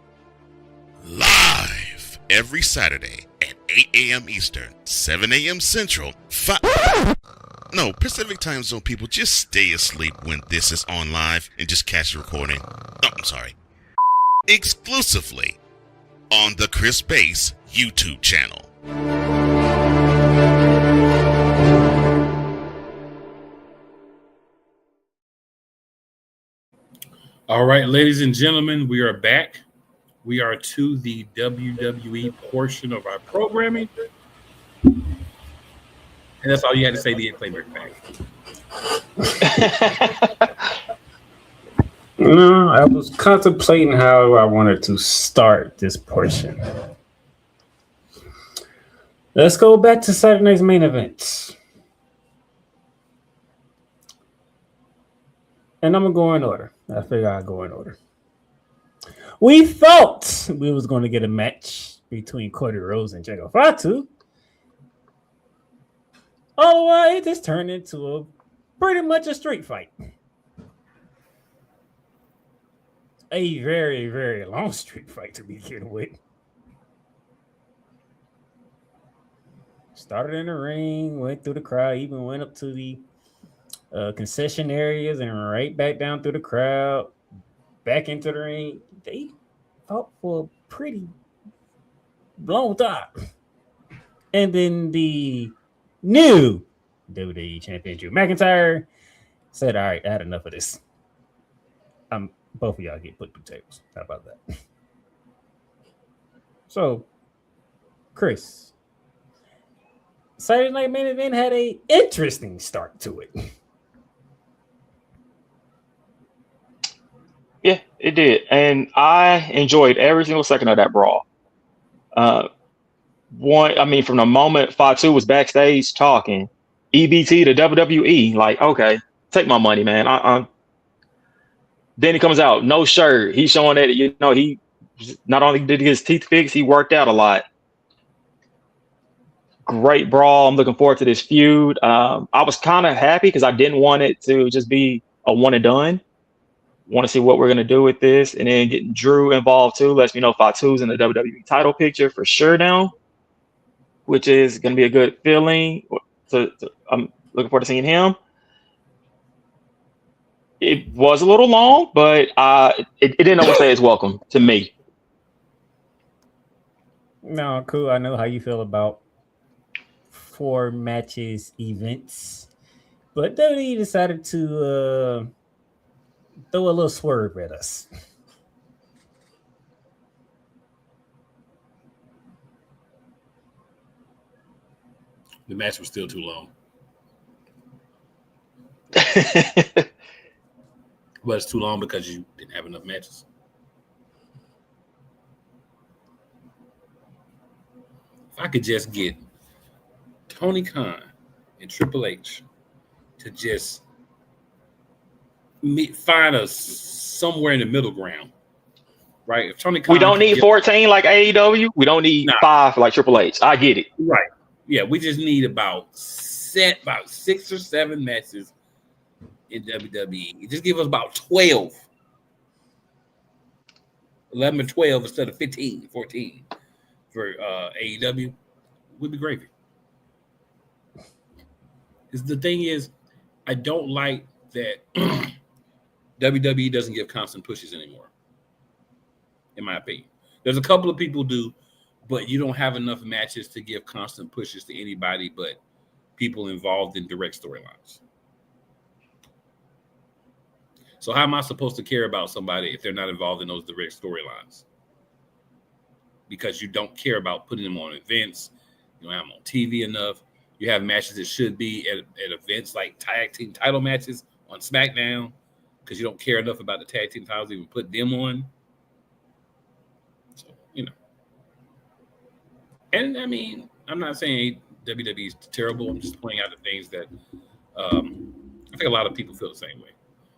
Live every Saturday at 8 a.m. Eastern, 7 a.m. Central, No, Pacific Time Zone people, just stay asleep when this is on live and just catch the recording. Oh, I'm sorry. Exclusively on the Chris Bass YouTube channel. All right, ladies and gentlemen, we are back. We are to the WWE portion of our programming. And that's all you had to say, the Playmaker back. No, I was contemplating how I wanted to start this portion. Let's go back to Saturday night's main event. And I'm going to go in order. I figure I'll go in order. We thought we was going to get a match between Cody Rhodes and Jacob Fatu. Otherwise, it just turned into pretty much a street fight. A very, very long street fight to begin with. Started in the ring, went through the crowd, even went up to the concession areas and right back down through the crowd, back into the ring. They fought for a pretty long time. And then the new WWE champion Drew McIntyre said, all right, I had enough of this. Both of y'all get put through tables. How about that? So, Chris, Saturday Night Main Event had an interesting start to it. Yeah, it did. And I enjoyed every single second of that brawl. From the moment Fatu was backstage talking, EBT to WWE, like, okay, take my money, man. Then he comes out, no shirt. He's showing that, he not only did his teeth fix, he worked out a lot. Great brawl. I'm looking forward to this feud. I was kind of happy because I didn't want it to just be a one and done. Want to see what we're going to do with this. And then getting Drew involved too lets me know Fatu's in the WWE title picture for sure now, which is going to be a good feeling. So I'm looking forward to seeing him. It was a little long, but it didn't overstay its welcome to me. No, cool. I know how you feel about 4 matches events, but WWE decided to throw a little swerve at us. The match was still too long. Well, it's too long because you didn't have enough matches. If I could just get Tony Khan and Triple H to just find us somewhere in the middle ground, right? If Tony Khan, we don't need 14 like AEW. We don't need 5 like Triple H. I get it. Right. Yeah, we just need about 6 or 7 matches in WWE. Just give us about 12. 11 or 12 instead of 15, 14 for AEW. Would be gravy. Because the thing is, I don't like that WWE doesn't give constant pushes anymore, in my opinion. There's a couple of people do, but you don't have enough matches to give constant pushes to anybody but people involved in direct storylines. So how am I supposed to care about somebody if they're not involved in those direct storylines? Because you don't care about putting them on events. You don't have them on TV enough. You have matches that should be at events like tag team title matches on SmackDown because you don't care enough about the tag team titles to even put them on. So, And I mean, I'm not saying WWE is terrible. I'm just pointing out the things that I think a lot of people feel the same way.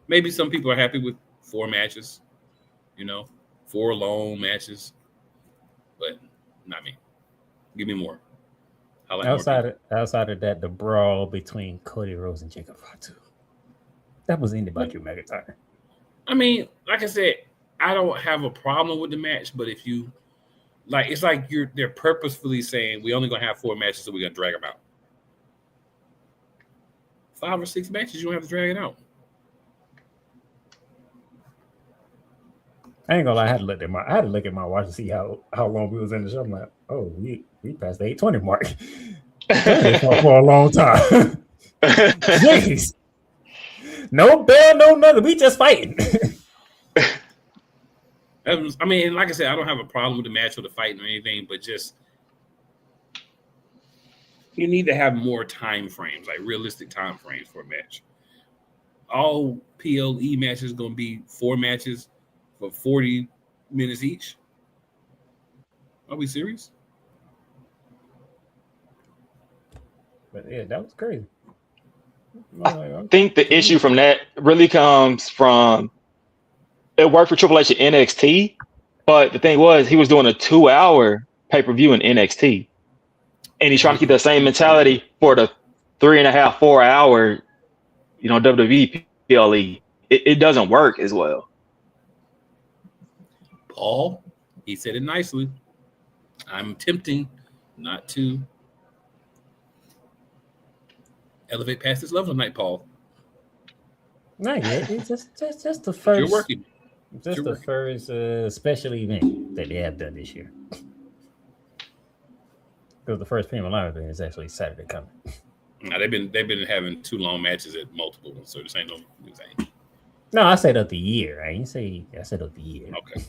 Maybe some people are happy with 4 matches, 4 long matches, but not me. Give me more. Outside of that, the brawl between Cody Rhodes and Jacob Fatu, that was ended by Drew McIntyre. I mean, like I said, I don't have a problem with the match, but if you it's like they're purposefully saying we only gonna have 4 matches, so we're gonna drag them out. 5 or 6 matches, you don't have to drag it out. I ain't gonna lie, I had to look at my watch to see how long we was in the show. I'm like, oh, we passed the 8:20 mark. For a long time. Jeez. No bell, no nothing. We just fighting. I mean, like I said, I don't have a problem with the match or the fighting or anything, but just you need to have more time frames, like realistic time frames for a match. All PLE matches going to be 4 matches for 40 minutes each. Are we serious? But yeah, that was crazy. I think the issue from that really comes from it worked for Triple H at NXT, but the thing was he was doing a 2-hour pay-per-view in NXT. And he's trying to keep that same mentality for the 3.5, 4 hour, WWE PLE. It doesn't work as well. Paul, he said it nicely. I'm attempting not to elevate past this level tonight, Paul. Not yet. It's just the first. You're working. Just the first special event that they have done this year. Because the first premium live event is actually Saturday coming. Now, they've been having 2 long matches at multiple, so this ain't no new thing. No, I said of the year. I said of the year. Okay.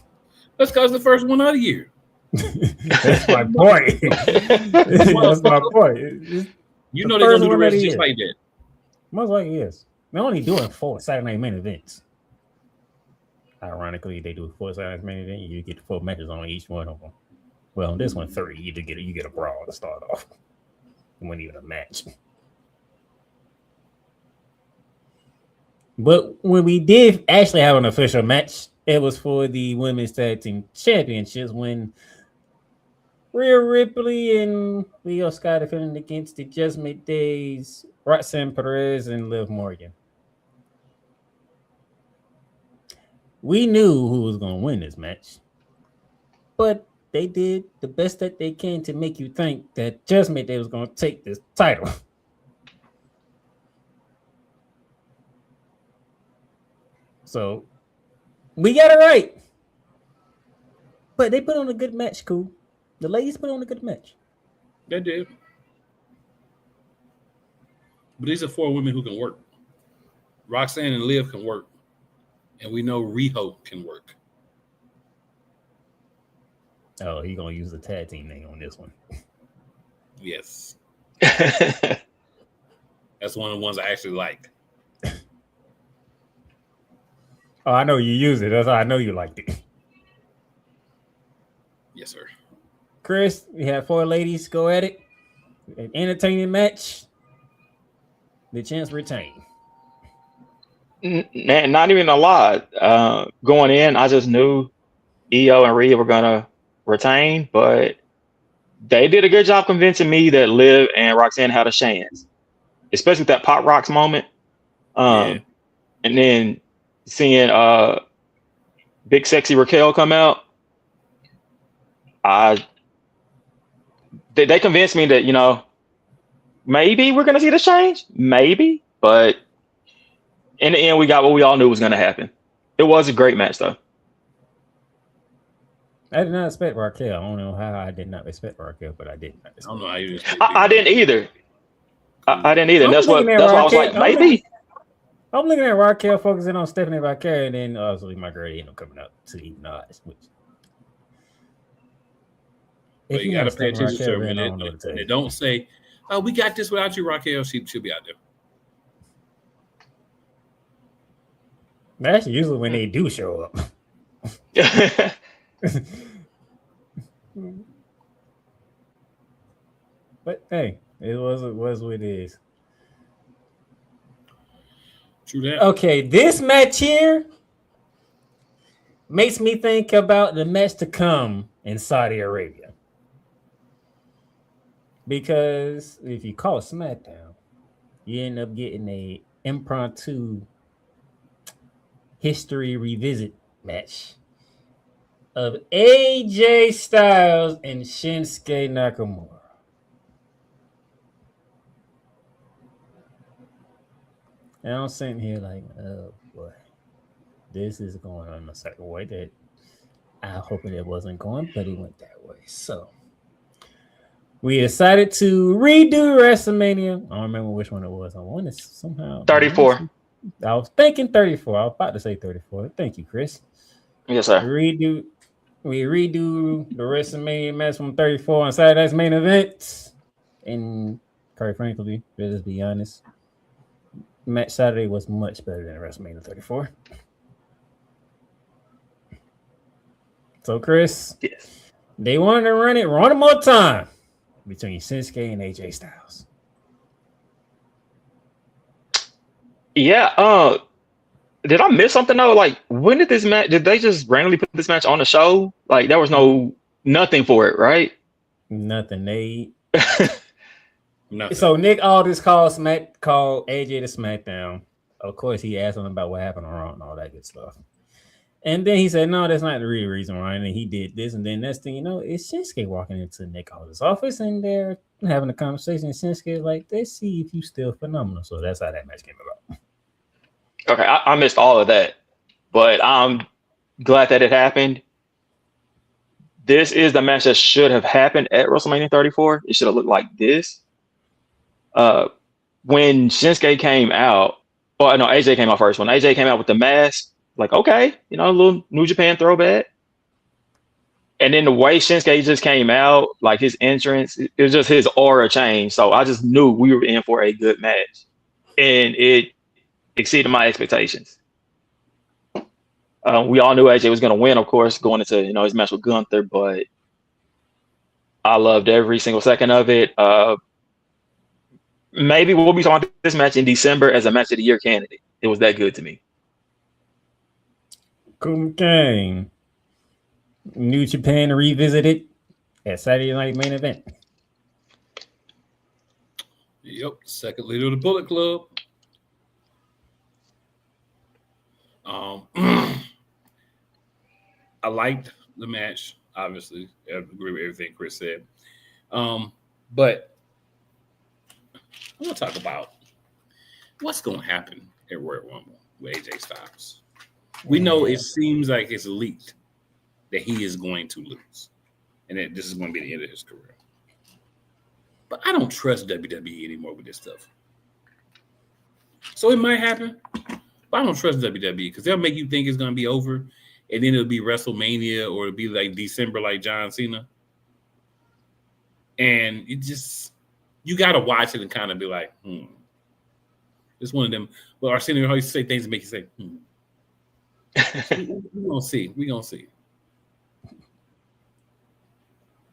That's because the first one of the year. That's my point. That's my point. They're gonna do the rest just like that. Most likely, yes. They're only doing 4 Saturday Night main events. Ironically, they do 4 Saturday Night main event. You get 4 matches on each one of them. Well, on this one, 3. You get a brawl to start off. It wasn't even a match. But when we did actually have an official match, it was for the Women's Tag Team Championships when Rhea Ripley and Leo Sky defended against the Judgment Days, Roxanne Perez and Liv Morgan. We knew who was going to win this match, but they did the best that they can to make you think that Judgment Day was going to take this title. So we got it right. But they put on a good match, cool. The ladies put on a good match. They did. But these are 4 women who can work. Roxanne and Liv can work. And we know Riho can work. Oh, he's going to use the tag team name on this one. Yes. That's one of the ones I actually like. Oh, I know you use it. That's how I know you liked it. Yes, sir. Chris, we have 4 ladies go at it. An entertaining match. The chance retain. Not even a lot. Going in, I just knew Io and Rhea were gonna retain, but they did a good job convincing me that Liv and Roxanne had a chance, especially with that Pop Rocks moment. And then seeing Big Sexy Raquel come out, they convinced me that maybe we're gonna see the change, maybe, but in the end, we got what we all knew was gonna happen. It was a great match, though. I did not expect Raquel. I don't know how I did not expect Raquel, but I did not expect. I don't know how you. I didn't either. I didn't either. And that's why I was like, maybe. I'm looking at Raquel focusing on Stephanie Raquel, and then obviously my girl ended up coming up to even odds. Which, But if you you're got to not pay Stephanie attention to Raquel, her then when I don't know what to tell they you. don't say, "Oh, we got this without you, Raquel." She'll be out there. That's usually when they do show up. But hey, it was what it is. True that. Okay, this match here makes me think about the match to come in Saudi Arabia. Because if you call it SmackDown, you end up getting a impromptu history revisit match of AJ Styles and Shinsuke Nakamura. And I'm sitting here like, oh boy, this is going on a certain way that I hope it wasn't going, but it went that way. So we decided to redo WrestleMania. I don't remember which one it was. I wanted somehow 34. I was thinking 34. I was about to say 34. Thank you, Chris. Yes, sir. We redo the WrestleMania match from 34 on Saturday's main event. And quite frankly, let's be honest, match Saturday was much better than WrestleMania 34. So, Chris, Yes. they wanted to run it one more time between Shinsuke and AJ Styles. Yeah. Did I miss something though? Like, when did this match? Did they just randomly put this match on the show? Like, there was nothing for it, right? Nothing. Nothing. So Nick Aldis called AJ to SmackDown. Of course, he asked him about what happened on Raw and all that good stuff. And then he said, no, that's not the real reason why. And then he did this. And then next thing you know, it's Shinsuke walking into Nick Aldis' office and they're having a conversation. And Shinsuke is like, let's see if you still phenomenal. So that's how that match came about. Okay, I missed all of that, but I'm glad that it happened. This is the match that should have happened at WrestleMania 34. It should have looked like this. When Shinsuke came out, or no, AJ came out first. When AJ came out with the mask, like, okay, a little New Japan throwback. And then the way Shinsuke just came out, like his entrance, it was just his aura changed. So I just knew we were in for a good match. And it exceeded my expectations. We all knew AJ was going to win, of course, going into his match with Gunther, but I loved every single second of it. Maybe we'll be talking about this match in December as a match of the year candidate. It was that good to me. Okay. New Japan revisited at Saturday Night Main Event. Yep, second leader of the Bullet Club. I liked the match, obviously. I agree with everything Chris said. But I'm going to talk about what's going to happen at Royal Rumble with AJ Styles. We know it seems like it's leaked that he is going to lose and that this is going to be the end of his career. But I don't trust WWE anymore with this stuff. So it might happen, but I don't trust WWE because they'll make you think it's going to be over, and then it'll be WrestleMania or it'll be like December like John Cena. And it just, you got to watch it and kind of be like, It's one of them. Well, Arsenio always say things that make you say, We're going to see. We're going to see.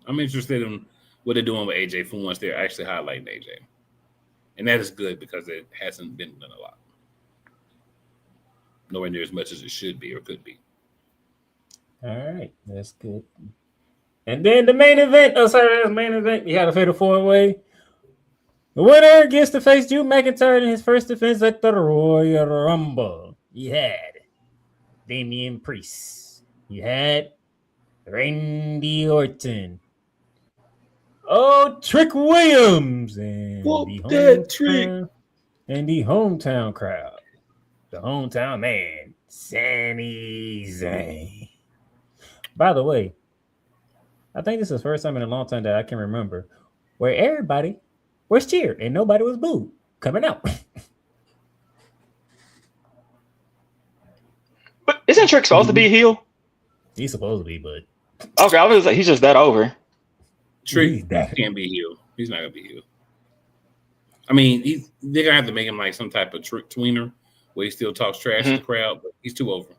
I'm interested in what they're doing with AJ for once they're actually highlighting AJ. And that is good because it hasn't been done a lot. Nowhere near as much as it should be or could be. All right, that's good. And then the main event, Saturday's main event, you had a fatal four-way. The winner gets to face Drew McIntyre in his first defense at the Royal Rumble. You had Damian Priest. You had Randy Orton. Oh, Trick Williams and the hometown crowd. The hometown man, Sami Zayn. By the way, I think this is the first time in a long time that I can remember where everybody was cheered and nobody was booed coming out. Isn't Trick supposed to be a heel? He's supposed to be, but Okay, I was like, he's just that over. Trick can't be heel. He's not gonna be heel. I mean, they're gonna have to make him like some type of trick tweener where he still talks trash to the crowd, but he's too over.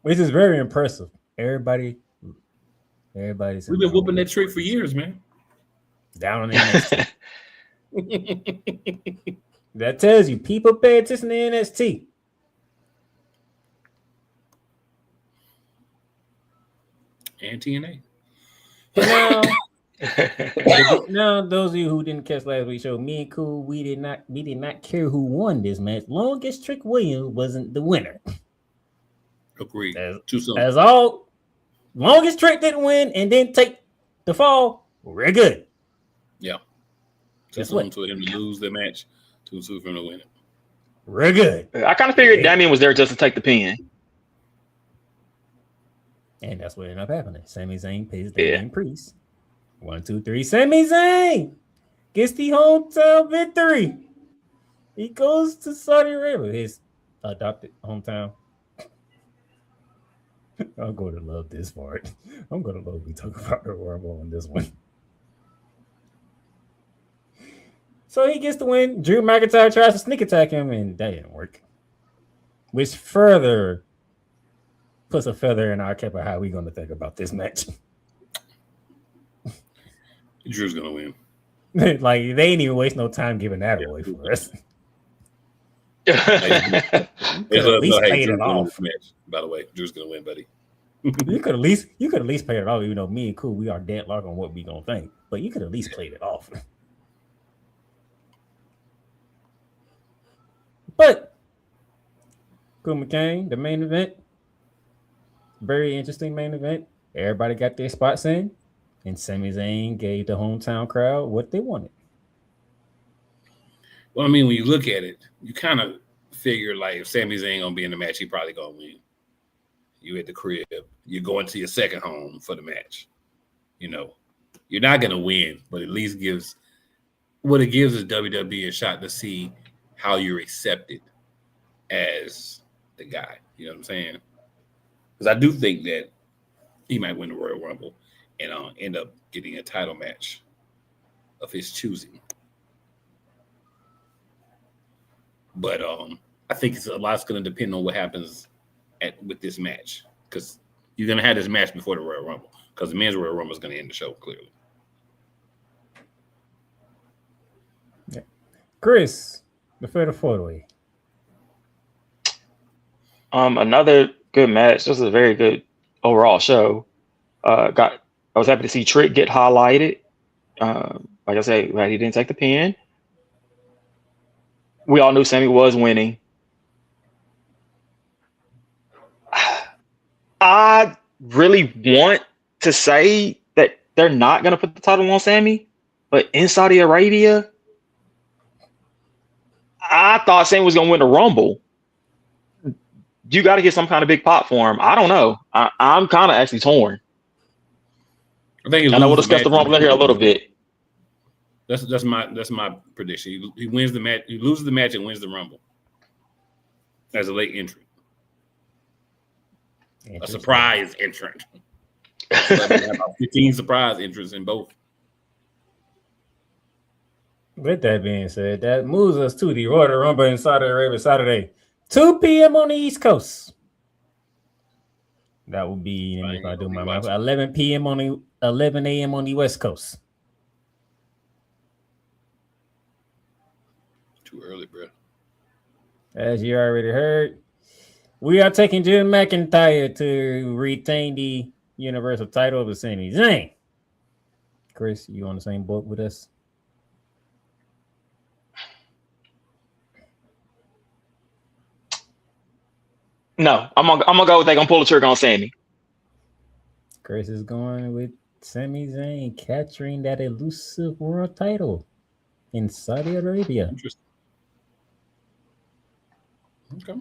which is very impressive. Everybody's We've been whooping that Trick for years, man. down on the NXT. That tells you people pay attention to NXT. And TNA. Now, those of you who didn't catch last week's show, me and Cool, we did not care who won this match, long as Trick Williams wasn't the winner. Agreed. Too soon. As all, long as Trick didn't win and didn't take the fall, we're good. Yeah. Too soon for him to lose the match. Too soon for him to win it. We're good. I kind of figured Damien was there just to take the pin. And that's what ended up happening. Sami Zayn pays Damian Priest. 1, 2, 3. Sami Zayn gets the hometown victory. He goes to Saudi Arabia, his adopted hometown. I'm going to love this part. I'm going to love we talk about the Rumble on this one. So he gets the win. Drew McIntyre tries to sneak attack him, and that didn't work. Which further puts a feather in our cap of how we're going to think about this match. Drew's going to win. Like, they ain't even waste no time giving that away for us. At least paid it off. Match, by the way, Drew's going to win, buddy. You could at least pay it off, even though me and Cool, we are deadlocked on what we going to think. But you could at least played it off. But Cool McCain, the main event, very interesting main event. Everybody got their spots in, and Sami Zayn gave the hometown crowd what they wanted. Well, I mean, when you look at it, you kind of figure like if Sami Zayn gonna be in the match, he probably gonna win. You at the crib, you're going to your second home for the match. You know, you're not gonna win, but at least gives is WWE a shot to see how you're accepted as the guy. You know what I'm saying? Because I do think that he might win the Royal Rumble and end up getting a title match of his choosing. But I think a lot's going to depend on what happens with this match, because you're going to have this match before the Royal Rumble, because the men's Royal Rumble is going to end the show clearly. Yeah. Chris, the Fatal 4-Way. Another good match. This is a very good overall show. I was happy to see Trick get highlighted. Like I said, glad he didn't take the pin. We all knew Sammy was winning. I really want to say that they're not going to put the title on Sammy, but in Saudi Arabia, I thought Sammy was going to win the Rumble. You got to get some kind of big pop for him. I don't know. I'm kind of actually torn. I think we'll discuss the Rumble in here a little bit. That's my prediction. He wins the match. He loses the match and wins the Rumble as a late entrant, a surprise entrant. About 15 surprise entrants in both. With that being said, that moves us to the Royal Rumble in Saudi Arabia Saturday, 2 p.m. on the East Coast. That would be, if I do my math, 11 p.m. on the 11 a.m. on the West Coast. Too early, bro. As you already heard, we are taking Drew McIntyre to retain the Universal title of the Sami Zayn. Chris, you on the same boat with us? No, I'm gonna go with they're gonna pull the trigger on Sammy. Chris is going with Sami Zayn capturing that elusive world title in Saudi Arabia. Interesting. Okay.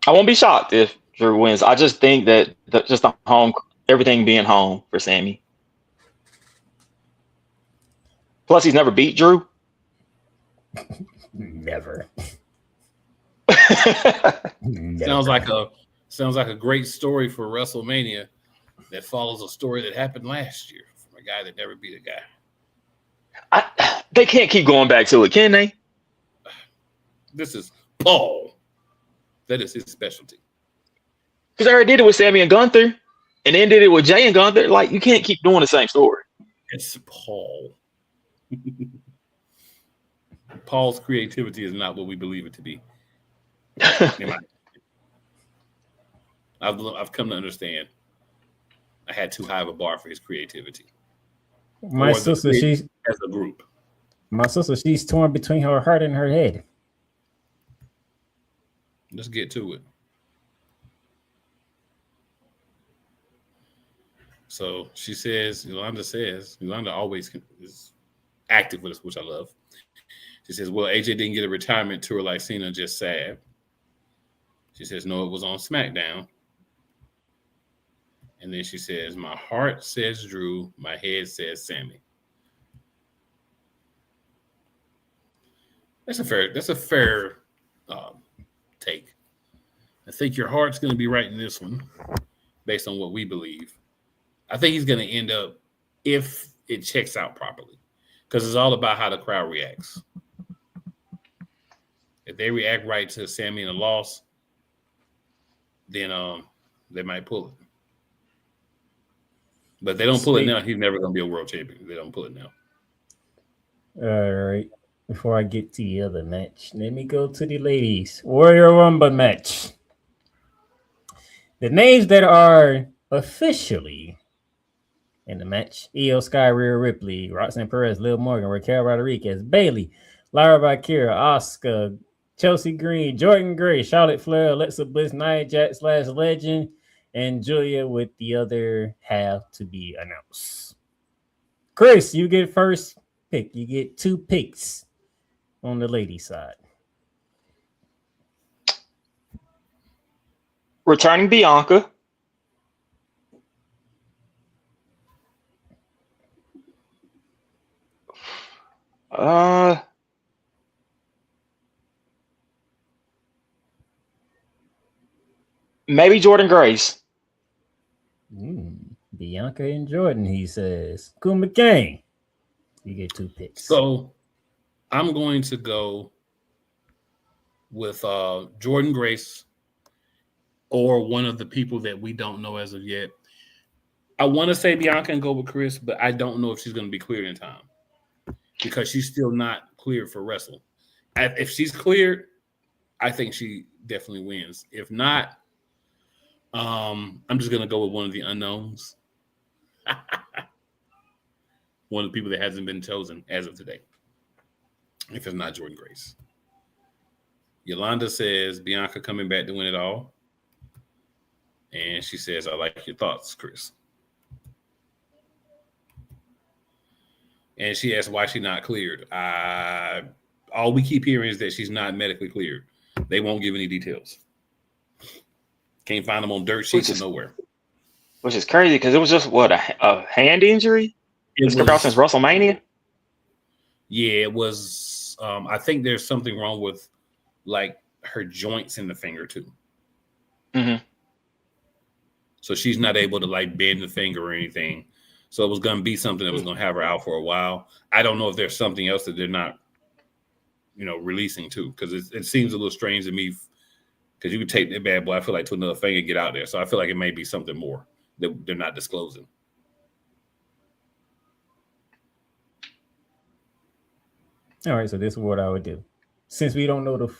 I won't be shocked if Drew wins. I just think that just the home, everything being home for Sammy. Plus, he's never beat Drew. Never. Sounds like a great story for WrestleMania that follows a story that happened last year from a guy that never beat a guy. They can't keep going back to it, can they? This is Paul. That is his specialty. Because I already did it with Sammy and Gunther, and then did it with Jay and Gunther. Like, you can't keep doing the same story. It's Paul. Paul's creativity is not what we believe it to be. I've come to understand I had too high of a bar for his creativity. My sister, she's as a group. My sister, she's torn between her heart and her head. Let's get to it. So she says, Yolanda always is active with us, which I love. She says, well, AJ didn't get a retirement tour like Cena, just sad. She says, no, it was on SmackDown. And then she says, my heart says Drew, my head says Sammy. That's a fair take. I think your heart's going to be right in this one, based on what we believe. I think he's going to end up, if it checks out properly, because it's all about how the crowd reacts. If they react right to Sammy in a loss, then they might pull it. But if they don't pull it now, he's never going to be a world champion. If they don't pull it now. All right. Before I get to the other match, let me go to the ladies. Warrior Rumble match. The names that are officially in the match: Io Sky, Rhea Ripley, Roxanne Perez, Liv Morgan, Raquel Rodriguez, Bayley, Lyra Valkyria, Asuka, Chelsea Green, Jordan Gray, Charlotte Flair, Alexa Bliss, Nia Jax / Legend, and Julia with the other half to be announced. Chris, you get first pick. You get 2 picks on the lady side. Returning Bianca. Maybe Jordan Grace. Bianca and Jordan, he says. Cool McCain. You get 2 picks. So I'm going to go with Jordan Grace or one of the people that we don't know as of yet. I want to say Bianca and go with Chris, but I don't know if she's going to be cleared in time because she's still not cleared for Wrestle. If she's cleared, I think she definitely wins. If not, I'm just going to go with one of the unknowns. One of the people that hasn't been chosen as of today. If it's not Jordan Grace. Yolanda says Bianca coming back to win it all. And she says, I like your thoughts, Chris. And she asks why she's not cleared. All we keep hearing is that she's not medically cleared. They won't give any details. Can't find them on dirt sheets or nowhere. Which is crazy because it was just, a hand injury? It's been out since WrestleMania? Yeah, it was. I think there's something wrong with, like, her joints in the finger, too. Mm-hmm. So she's not able to, like, bend the finger or anything. So it was going to be something that was going to have her out for a while. I don't know if there's something else that they're not, releasing, too, because it seems a little strange to me because you could take that bad boy, I feel like, to another finger and get out there. So I feel like it may be something more that they're not disclosing. All right, so this is what I would do. Since we don't know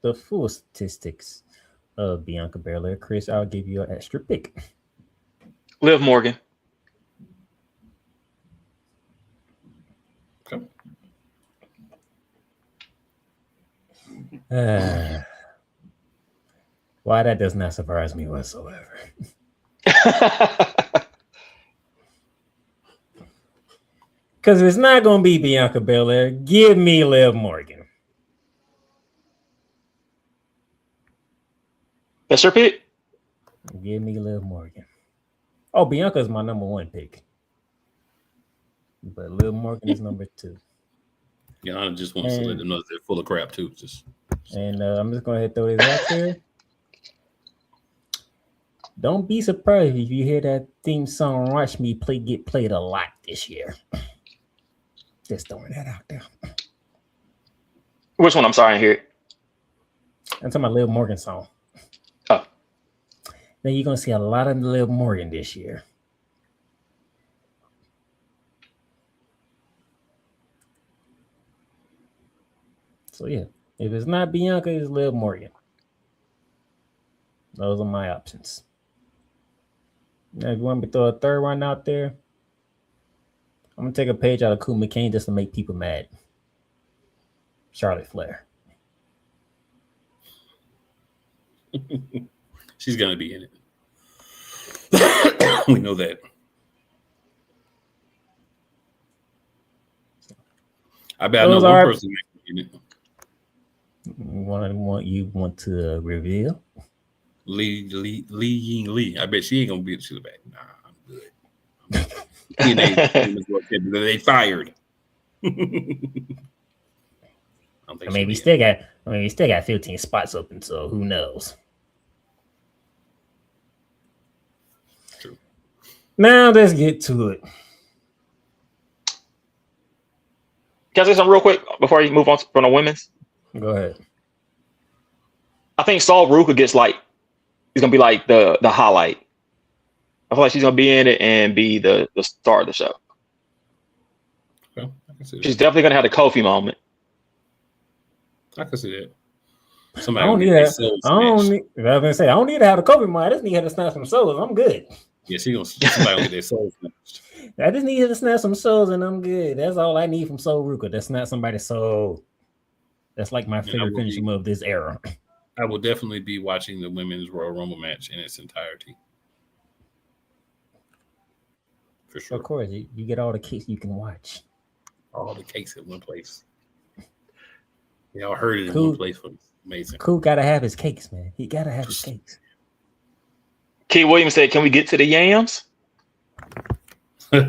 the full statistics of Bianca Belair, Chris, I'll give you an extra pick. Liv Morgan. Okay. Why that does not surprise me whatsoever. Because it's not going to be Bianca Belair. Give me Liv Morgan. That's your pick? Give me Liv Morgan. Oh, Bianca is my number 1 pick. But Liv Morgan is number 2. Yeah, I just want to let them know that they're full of crap, too. Just And I'm just going to throw this out there. Don't be surprised if you hear that theme song "Watch Me Play" get played a lot this year. Just throwing that out there. Which one? I'm sorry, I didn't hear it. I'm talking about Liv Morgan song. Oh. Then you're gonna see a lot of Liv Morgan this year. So yeah, if it's not Bianca, it's Liv Morgan. Those are my options. Now, if you want me to throw a third one out there, I'm gonna take a page out of Cool McCain just to make people mad. Charlotte Flair. She's gonna be in it. We know that. I bet I know one person in it. You want to reveal? Lee Ying Lee. I bet she ain't gonna be it. She's back. Nah, I'm good. They fired. I mean, we still got 15 spots open, so who knows? True. Now let's get to it. Can I say something real quick before you move on from the women's? Go ahead. I think Saul Ruka gets like, he's gonna be like the highlight. I feel like she's gonna be in it and be the star of the show. Okay, I can see that. She's definitely gonna have the Kofi moment. I can see that. I don't need that. I don't need to have a Kobe mind. I just need her to snap some souls. I'm good. Yeah, somebody get their soul snatched. I just need her to snap some souls and I'm good. That's all I need from Soul Ruka. That's not somebody's soul. That's like my favorite finishing move of this era. I will definitely be watching the women's Royal Rumble match in its entirety. For sure. Of course, you get all the cakes you can watch. All the cakes in one place. Y'all heard it in one place. Amazing. Cool gotta have his cakes, man. He gotta have his cakes. Key Williams said, "Can we get to the yams?" Get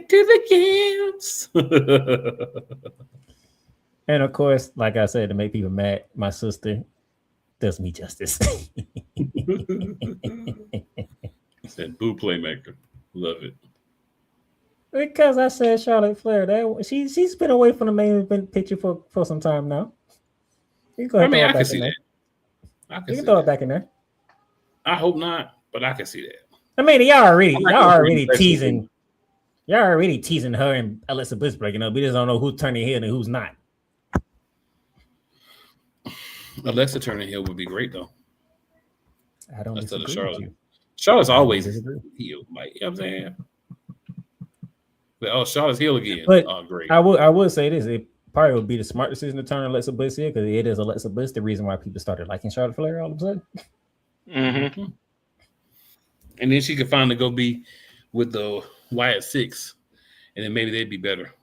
to the yams. And of course, like I said, to make people mad, my sister does me justice. Said boo playmaker. Love it. Because I said Charlotte Flair. That she's been away from the main event picture for some time now. You go ahead. I can see that. You can throw it back in there. I hope not, but I can see that. I mean, y'all already teasing. Y'all already teasing her and Alexa Bliss breaking up. We just don't know who's turning heel and who's not. Alexa turning heel would be great though. I don't disagree with Charlotte. you. Charlotte's always heel, like, you know what I'm saying? But, oh, Charlotte's heel again. But oh, great. I would say this. It probably would be the smart decision to turn Alexa Bliss here because it is Alexa Bliss the reason why people started liking Charlotte Flair all of a sudden. Mm-hmm. And then she could finally go be with the Wyatt Six, and then maybe they'd be better.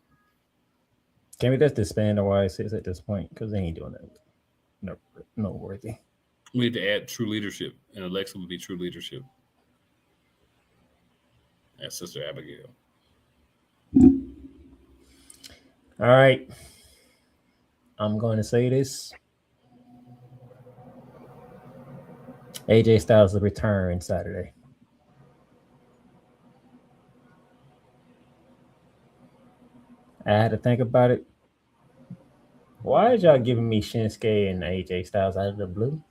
Can we just disband the Wyatt Six at this point? Because they ain't doing that. No worthy. We need to add true leadership, and Alexa would be true leadership. That's Sister Abigail. All right. I'm going to say this. AJ Styles will return Saturday. I had to think about it. Why is y'all giving me Shinsuke and AJ Styles out of the blue?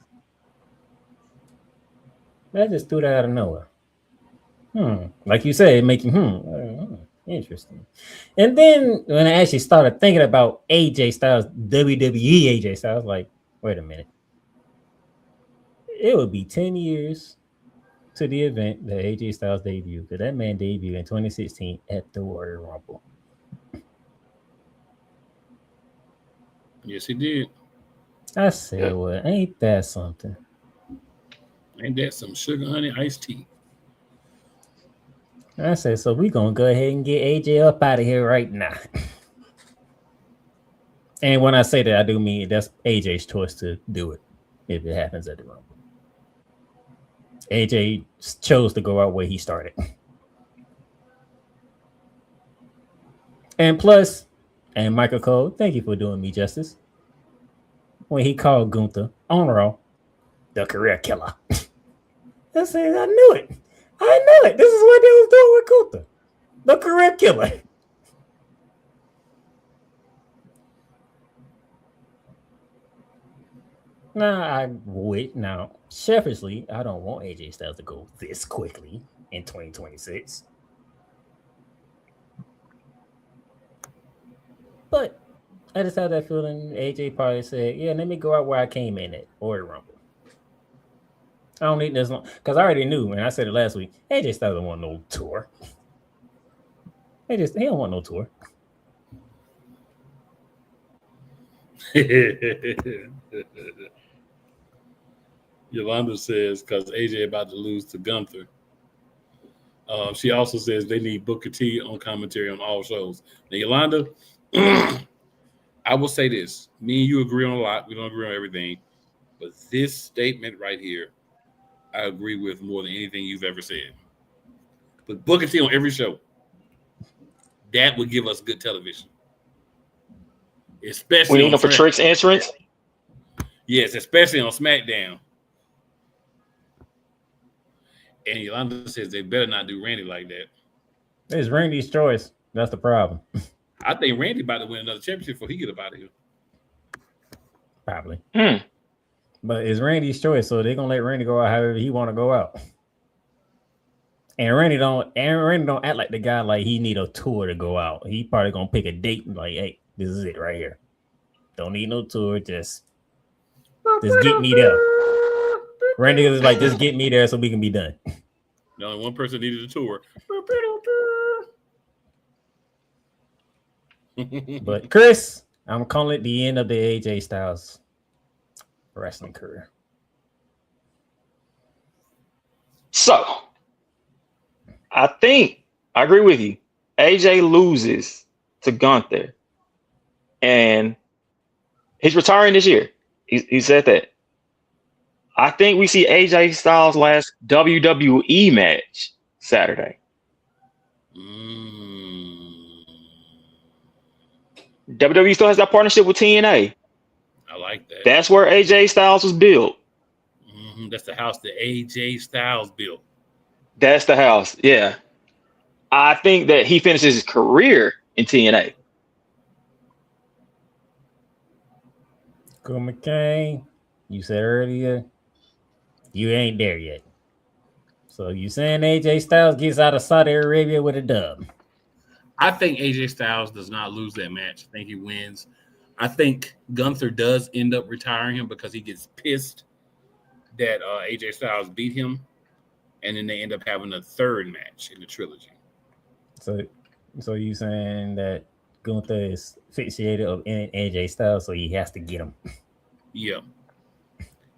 That just threw that out of nowhere. Like you said, making interesting. And then when I actually started thinking about AJ Styles, WWE AJ Styles, like, wait a minute. It would be 10 years to the event that AJ Styles debuted, because that man debuted in 2016 at the Royal Rumble. Yes, he did. I said, well, ain't that something? Ain't that some sugar honey iced tea? I said, so we're going to go ahead and get AJ up out of here right now. And when I say that, I do mean that's AJ's choice to do it if it happens at the Rumble. AJ chose to go out where he started. And plus, And Michael Cole, thank you for doing me justice. When he called Gunther on Raw the career killer. I said, I knew it. This is what they was doing with Gunther. The career killer. Now, selfishly, I don't want AJ Styles to go this quickly in 2026. But I just had that feeling AJ probably said, yeah, let me go out where I came in at Royal Rumble. I don't need this long because I already knew, and I said it last week. AJ Styles don't want no tour. He don't want no tour. Yolanda says because AJ about to lose to Gunther. She also says they need Booker T on commentary on all shows. Now, Yolanda, I will say this. Me and you agree on a lot. We don't agree on everything. But this statement right here, I agree with more than anything you've ever said. But Booker T on every show, that would give us good television. Especially we need them for Trick's entrance. Yes, especially on SmackDown. And Yolanda says they better not do Randy like that. It's Randy's choice. That's the problem. I think Randy about to win another championship before he get up out of here. Probably. But it's Randy's choice, so they're gonna let Randy go out however he want to go out. And Randy don't act like the guy like he need a tour to go out. He probably gonna pick a date and like, hey, this is it right here. Don't need no tour, just get me there. Randy is like, just get me there so we can be done. The only one person needed a tour. But Chris, I'm calling it the end of the AJ Styles wrestling career. So, I think I agree with you. AJ loses to Gunther, and he's retiring this year. He said that. I think we see AJ Styles' last WWE match Saturday. WWE still has that partnership with TNA. I like that. That's where AJ Styles was built. That's the house that AJ Styles built. That's the house, yeah. I think that he finishes his career in TNA. Cool McCain, you said earlier, you ain't there yet. So you saying AJ Styles gets out of Saudi Arabia with a dub? I think AJ Styles does not lose that match. I think he wins. I think Gunther does end up retiring him because he gets pissed that AJ Styles beat him, and then they end up having a third match in the trilogy. So you saying that Gunther is fixated on AJ Styles, so he has to get him? Yeah.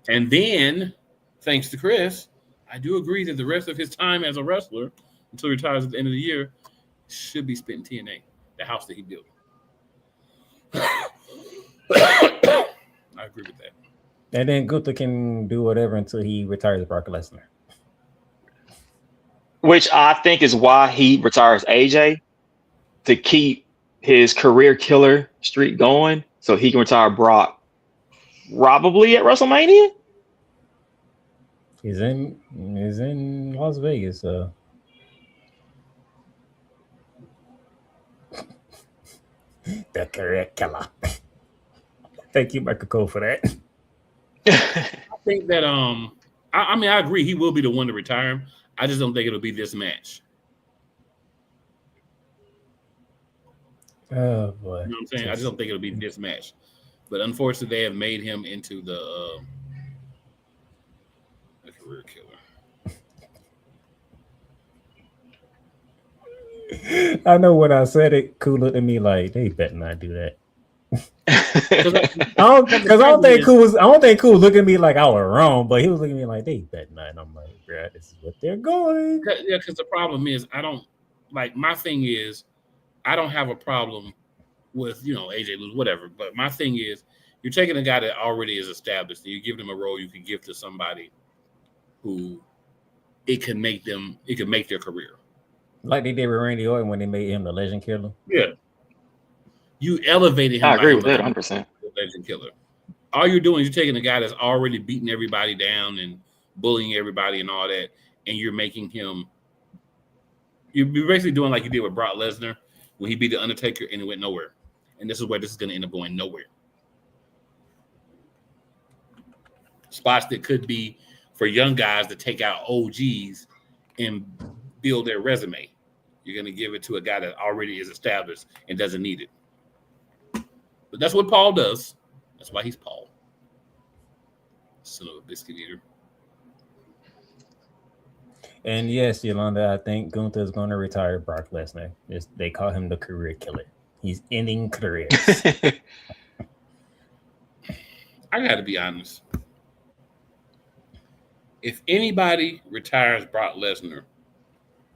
And then, thanks to Chris, I do agree that the rest of his time as a wrestler, until he retires at the end of the year, should be spent in TNA, the house that he built. I agree with that. And then Gunther can do whatever until he retires Brock Lesnar. Which I think is why he retires AJ, to keep his career killer streak going, so he can retire Brock probably at WrestleMania. He's in Las Vegas. The career killer. Thank you, Michael Cole, for that. I think that I mean I agree he will be the one to retire him. I just don't think it'll be this match. Oh boy. You know what I'm saying? I just don't think it'll be this match. But unfortunately, they have made him into the career killer. I know when I said it, Cool looked at me like they better not do that. Because I don't think Cool was looking at me like I was wrong, but he was looking at me like they better not. And I'm like, bruh, this is what they're going. Yeah, because the problem is I don't like my thing is I don't have a problem with AJ lose whatever, but my thing is you're taking a guy that already is established and you give them a role you can give to somebody who it can make their career. Like they did with Randy Orton when they made him the legend killer. Yeah. You elevated him. I by agree him with that becoming 100%. a legend killer. All you're doing is you're taking a guy that's already beating everybody down and bullying everybody and all that, and you're making him. You're basically doing like you did with Brock Lesnar when he beat the Undertaker and it went nowhere. And this is where this is going to end up going nowhere. Spots that could be for young guys to take out OGs and build their resume. You're going to give it to a guy that already is established and doesn't need it. But that's what Paul does. That's why he's Paul. Son of a biscuit eater. And yes, Yolanda, I think Gunther is going to retire Brock Lesnar. They call him the career killer. He's ending careers. I got to be honest. If anybody retires Brock Lesnar,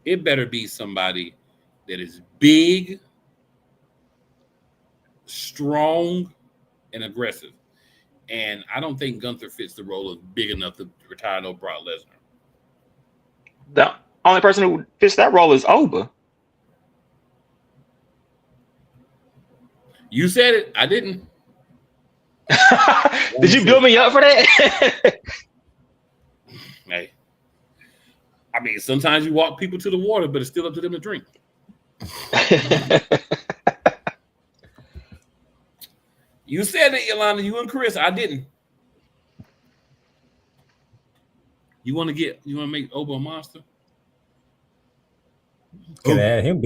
it better be somebody that is big, strong, and aggressive. And I don't think Gunther fits the role of big enough to retire no Brock Lesnar. The only person who fits that role is Oba. You said it. I didn't. Did you build me up for that? Hey. I mean, sometimes you walk people to the water, but it's still up to them to drink. You said it, Yolanda. You and Chris. I didn't. You want to make Oba a monster? You could have him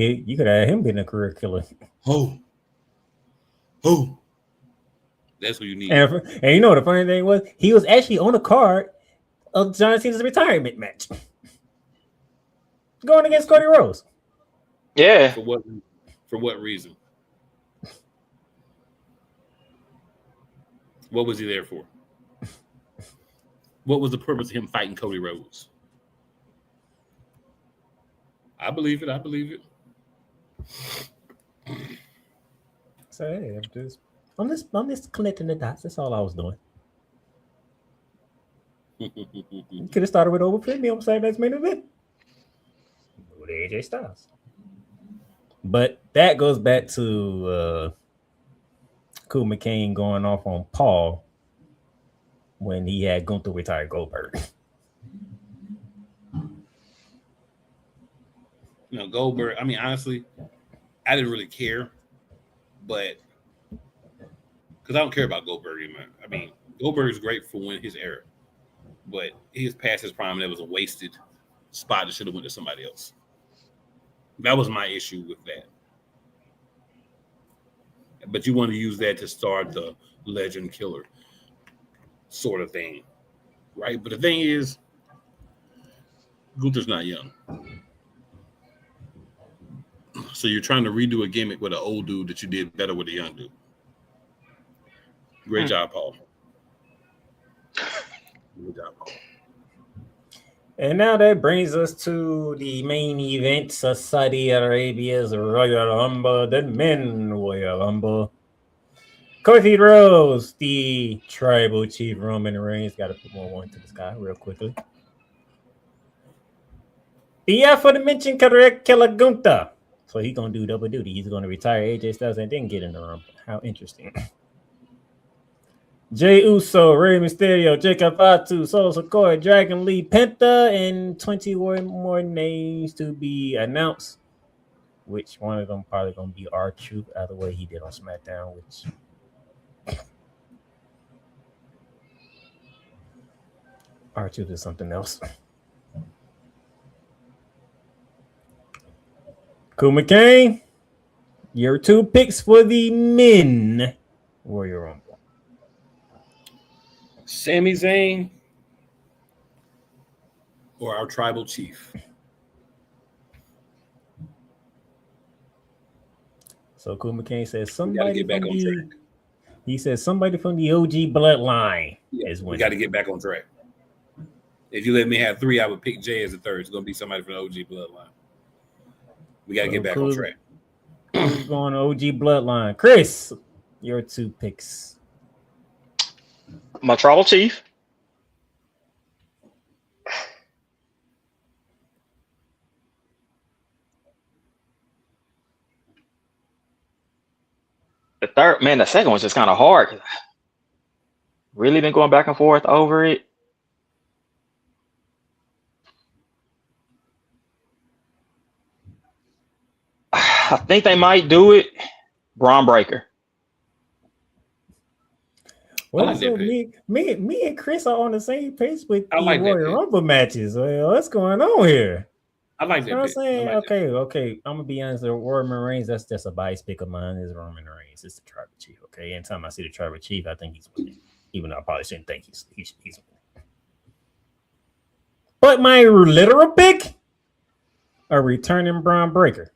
being a career killer. Oh. That's what you need. And you know what the funny thing was? He was actually on the card of John Cena's retirement match. Going against Cody Rhodes. Yeah. For what reason? What was he there for? What was the purpose of him fighting Cody Rhodes? I believe it. So hey, I'm just connecting the dots. That's all I was doing. You could have started with Over Premium Saturday's main event with AJ Styles. But that goes back to Cool McCain going off on Paul when he had Gunther retire Goldberg. Goldberg, I mean, honestly, I didn't really care, but because I don't care about Goldberg anymore. I mean, Goldberg's great for when his era, but he's past his prime. That was a wasted spot that should have went to somebody else. That was my issue with that. But you want to use that to start the legend killer sort of thing, right? But the thing is, Gunther's not young. So you're trying to redo a gimmick with an old dude that you did better with a young dude. Great job, Paul. Good job, Paul. And now that brings us to the main event of Saudi Arabia's Royal Rumble, the men Royal Rumble. Cody Rhodes, the tribal chief Roman Reigns. Got to put more one to the sky real quickly. The aforementioned correct killer Gunther. So he's going to do double duty. He's going to retire AJ Styles and then get in the Rumble. How interesting. Jey Uso, Rey Mysterio, Jacob Fatu, Solo Sikoa, Dragon Lee, Penta, and 21 more names to be announced. Which one of them probably going to be R-Truth out of the way he did on SmackDown, which R-Truth is something else. Cool McCain, your two picks for the men Royal Rumble. Sami Zayn or our tribal chief? So Cool McCain says somebody get back from on the track. He says somebody from the OG bloodline is We winning. got to get back on track. If you let me have three, I would pick Jay as the third. It's going to be somebody from the OG bloodline. We got to get back on track. Who's going to OG bloodline? Chris, your two picks. My tribal chief. the second one's just kind of hard. Really been going back and forth over it. I think they might do it. Braun Breaker. Well, like so that pick. me and Chris are on the same page with I the like that Royal pick. Rumble matches. Well, what's going on here? I like You know that what I'm pick. I saying? like that. Okay. I'm gonna be honest. The Roman Reigns, that's just a bias pick of mine. Is Roman Reigns? It's the Tribal Chief. Okay. Anytime I see the Tribal Chief, I think he's winning. Even though I probably shouldn't think he's winning. But my literal pick, a returning Braun Breaker,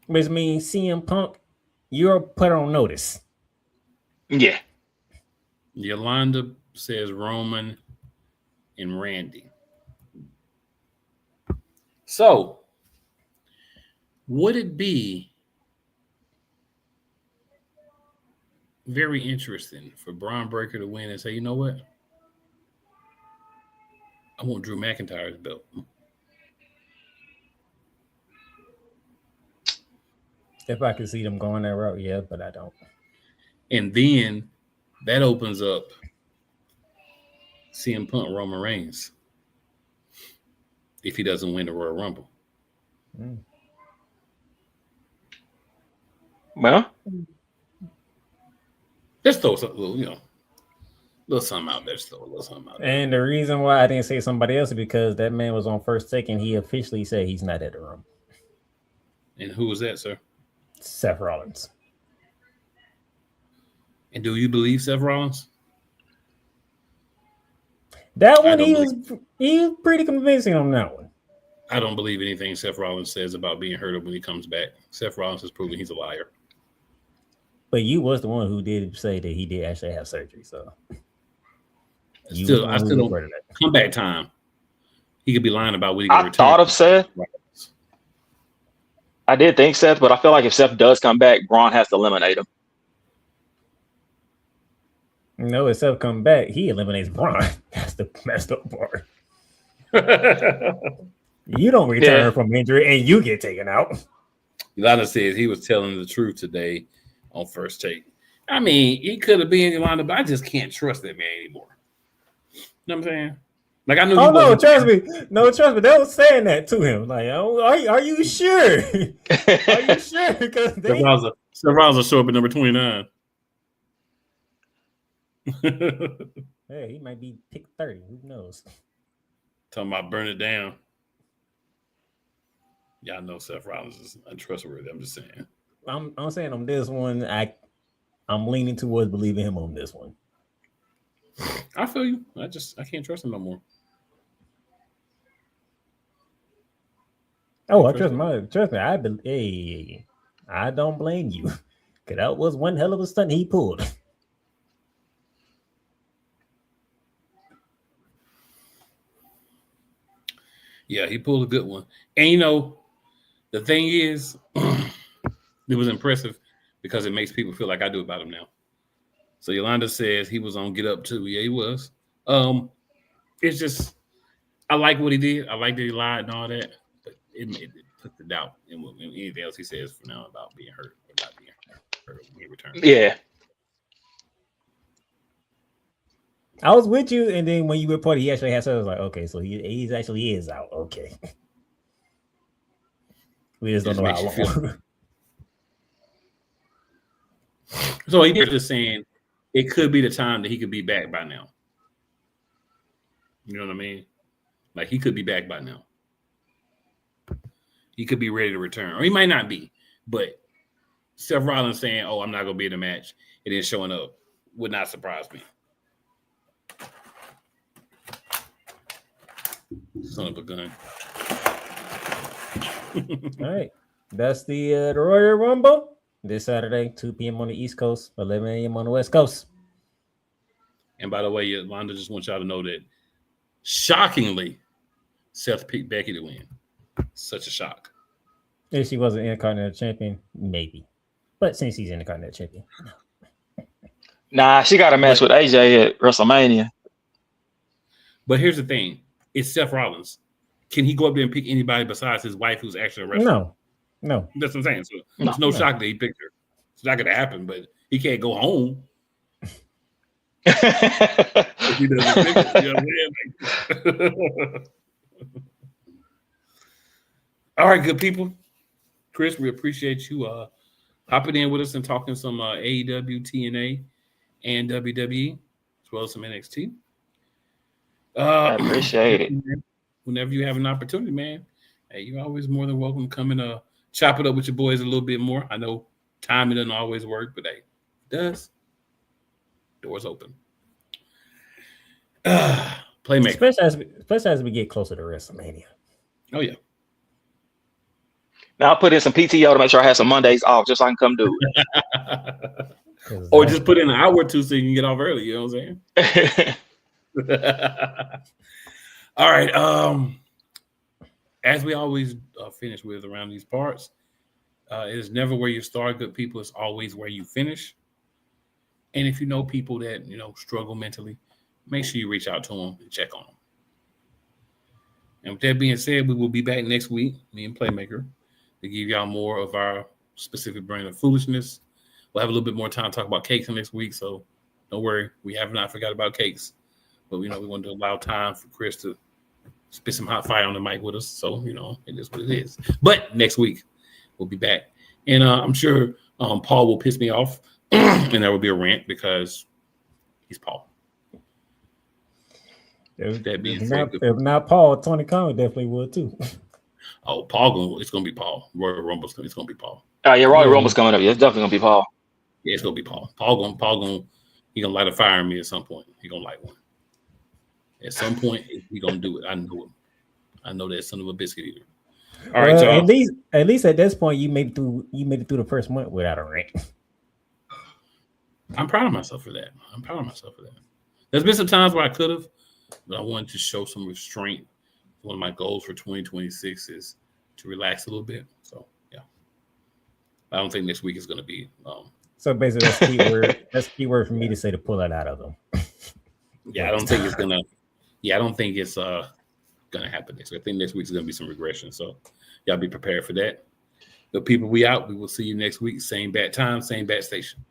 which means CM Punk, you're put on notice. Yeah. Yolanda says Roman and Randy. So, would it be very interesting for Braun Breaker to win and say, you know what? I want Drew McIntyre's belt. If I could see them going that route, yeah, but I don't. And then that opens up CM Punk Roman Reigns if he doesn't win the Royal Rumble. Well, let's throw something, little something out there. And the reason why I didn't say somebody else is because that man was on first take and he officially said he's not at the Rumble. And who was that, sir? Seth Rollins. And do you believe Seth Rollins? That one, he was pretty convincing on that one. I don't believe anything Seth Rollins says about being hurt when he comes back. Seth Rollins has proven he's a liar. But you was the one who did say that he did actually have surgery. So I still don't come back time. He could be lying about when he I thought of Seth. I did think Seth, but I feel like if Seth does come back, Braun has to eliminate him. No, if Seth come back, he eliminates Braun. That's the messed up part. You don't return from injury and you get taken out. Yolanda says he was telling the truth today on First Take. I mean, he could have been Yolanda, but I just can't trust that man anymore. You know what I'm saying? Like I knew. Oh no, trust me. No, trust me. They was saying that to him. Like, are you sure? Are you sure? Because Seth Rollins will show up at number 29. Hey, he might be pick 30. Who knows? Talking about burn it down. Y'all know Seth Rollins is untrustworthy. I'm just saying. I'm saying on this one, I'm leaning towards believing him on this one. I feel you. I can't trust him no more. Oh, trust me. I don't blame you. Cause that was one hell of a stunt he pulled. Yeah, he pulled a good one. And the thing is, it was impressive because it makes people feel like I do about him now. So Yolanda says he was on Get Up too. Yeah, he was. It's just, I like what he did. I like that he lied and all that, but it put the doubt in anything else he says from now about being hurt or not being hurt when he returns. Yeah. I was with you, and then when you reported he actually had surgery, I was like, okay, so he actually is out. Okay. We just don't know how long. So he's just saying it could be the time that he could be back by now. You know what I mean? Like he could be back by now. He could be ready to return, or he might not be. But Seth Rollins saying, "Oh, I'm not going to be in the match," and then showing up would not surprise me. Son of a gun. All right. That's the Royal Rumble this Saturday, 2 p.m. on the East Coast, 11 a.m. on the West Coast. And by the way, Yolanda just wants y'all to know that shockingly, Seth picked Becky to win. Such a shock. If she wasn't Intercontinental Champion, maybe. But since he's Intercontinental Champion. Nah, she got a match with AJ at WrestleMania. But here's the thing. It's Seth Rollins. Can he go up there and pick anybody besides his wife who's actually a wrestler? No. That's what I'm saying. So it's no shock that he picked her. It's not going to happen, but he can't go home. If he doesn't pick her, you know what I'm saying? All right, good people. Chris, we appreciate you hopping in with us and talking some AEW, TNA, and WWE, as well as some NXT. I appreciate it. Whenever you have an opportunity, man, hey, you're always more than welcome to come and chop it up with your boys a little bit more. I know timing doesn't always work, but hey, it does. Doors open. Playmaker. Especially as we get closer to WrestleMania. Oh, yeah. Now I'll put in some PTO to make sure I have some Mondays off just so I can come do it. Or just put in an hour or two so you can get off early. You know what I'm saying? All right. As we always finish with around these parts, it is never where you start, good people. It's always where you finish. And if you know people that, struggle mentally, make sure you reach out to them and check on them. And with that being said, we will be back next week, me and Playmaker, to give y'all more of our specific brand of foolishness. We'll have a little bit more time to talk about cakes next week, so don't worry. We have not forgot about cakes. But, we want to allow time for Chris to spit some hot fire on the mic with us. So, it is what it is. But next week, we'll be back. And I'm sure Paul will piss me off, and there will be a rant because he's Paul. If not Paul, Tony Khan definitely would too. Oh, Paul, it's going to be Paul. Royal Rumble's it's going to be Paul. Yeah, Royal Rumble's coming up. Yeah, it's definitely going to be Paul. Yeah, it's going to be Paul. Paul going he going to light a fire in me at some point. He going to light one. At some point, he going to do it. I know him. I know that son of a biscuit eater. All right, y'all. At least at this point, you made it through the first month without a rant. I'm proud of myself for that. There's been some times where I could have, but I wanted to show some restraint. One of my goals for 2026 is to relax a little bit. So, yeah. I don't think next week is going to be. So basically, that's keyword. That's keyword for me to say to pull it out of them. Yeah, I don't think it's gonna. Yeah, I don't think it's gonna happen next week. I think next week is gonna be some regression. So, y'all be prepared for that. The people, we out. We will see you next week. Same bat time, same bat station.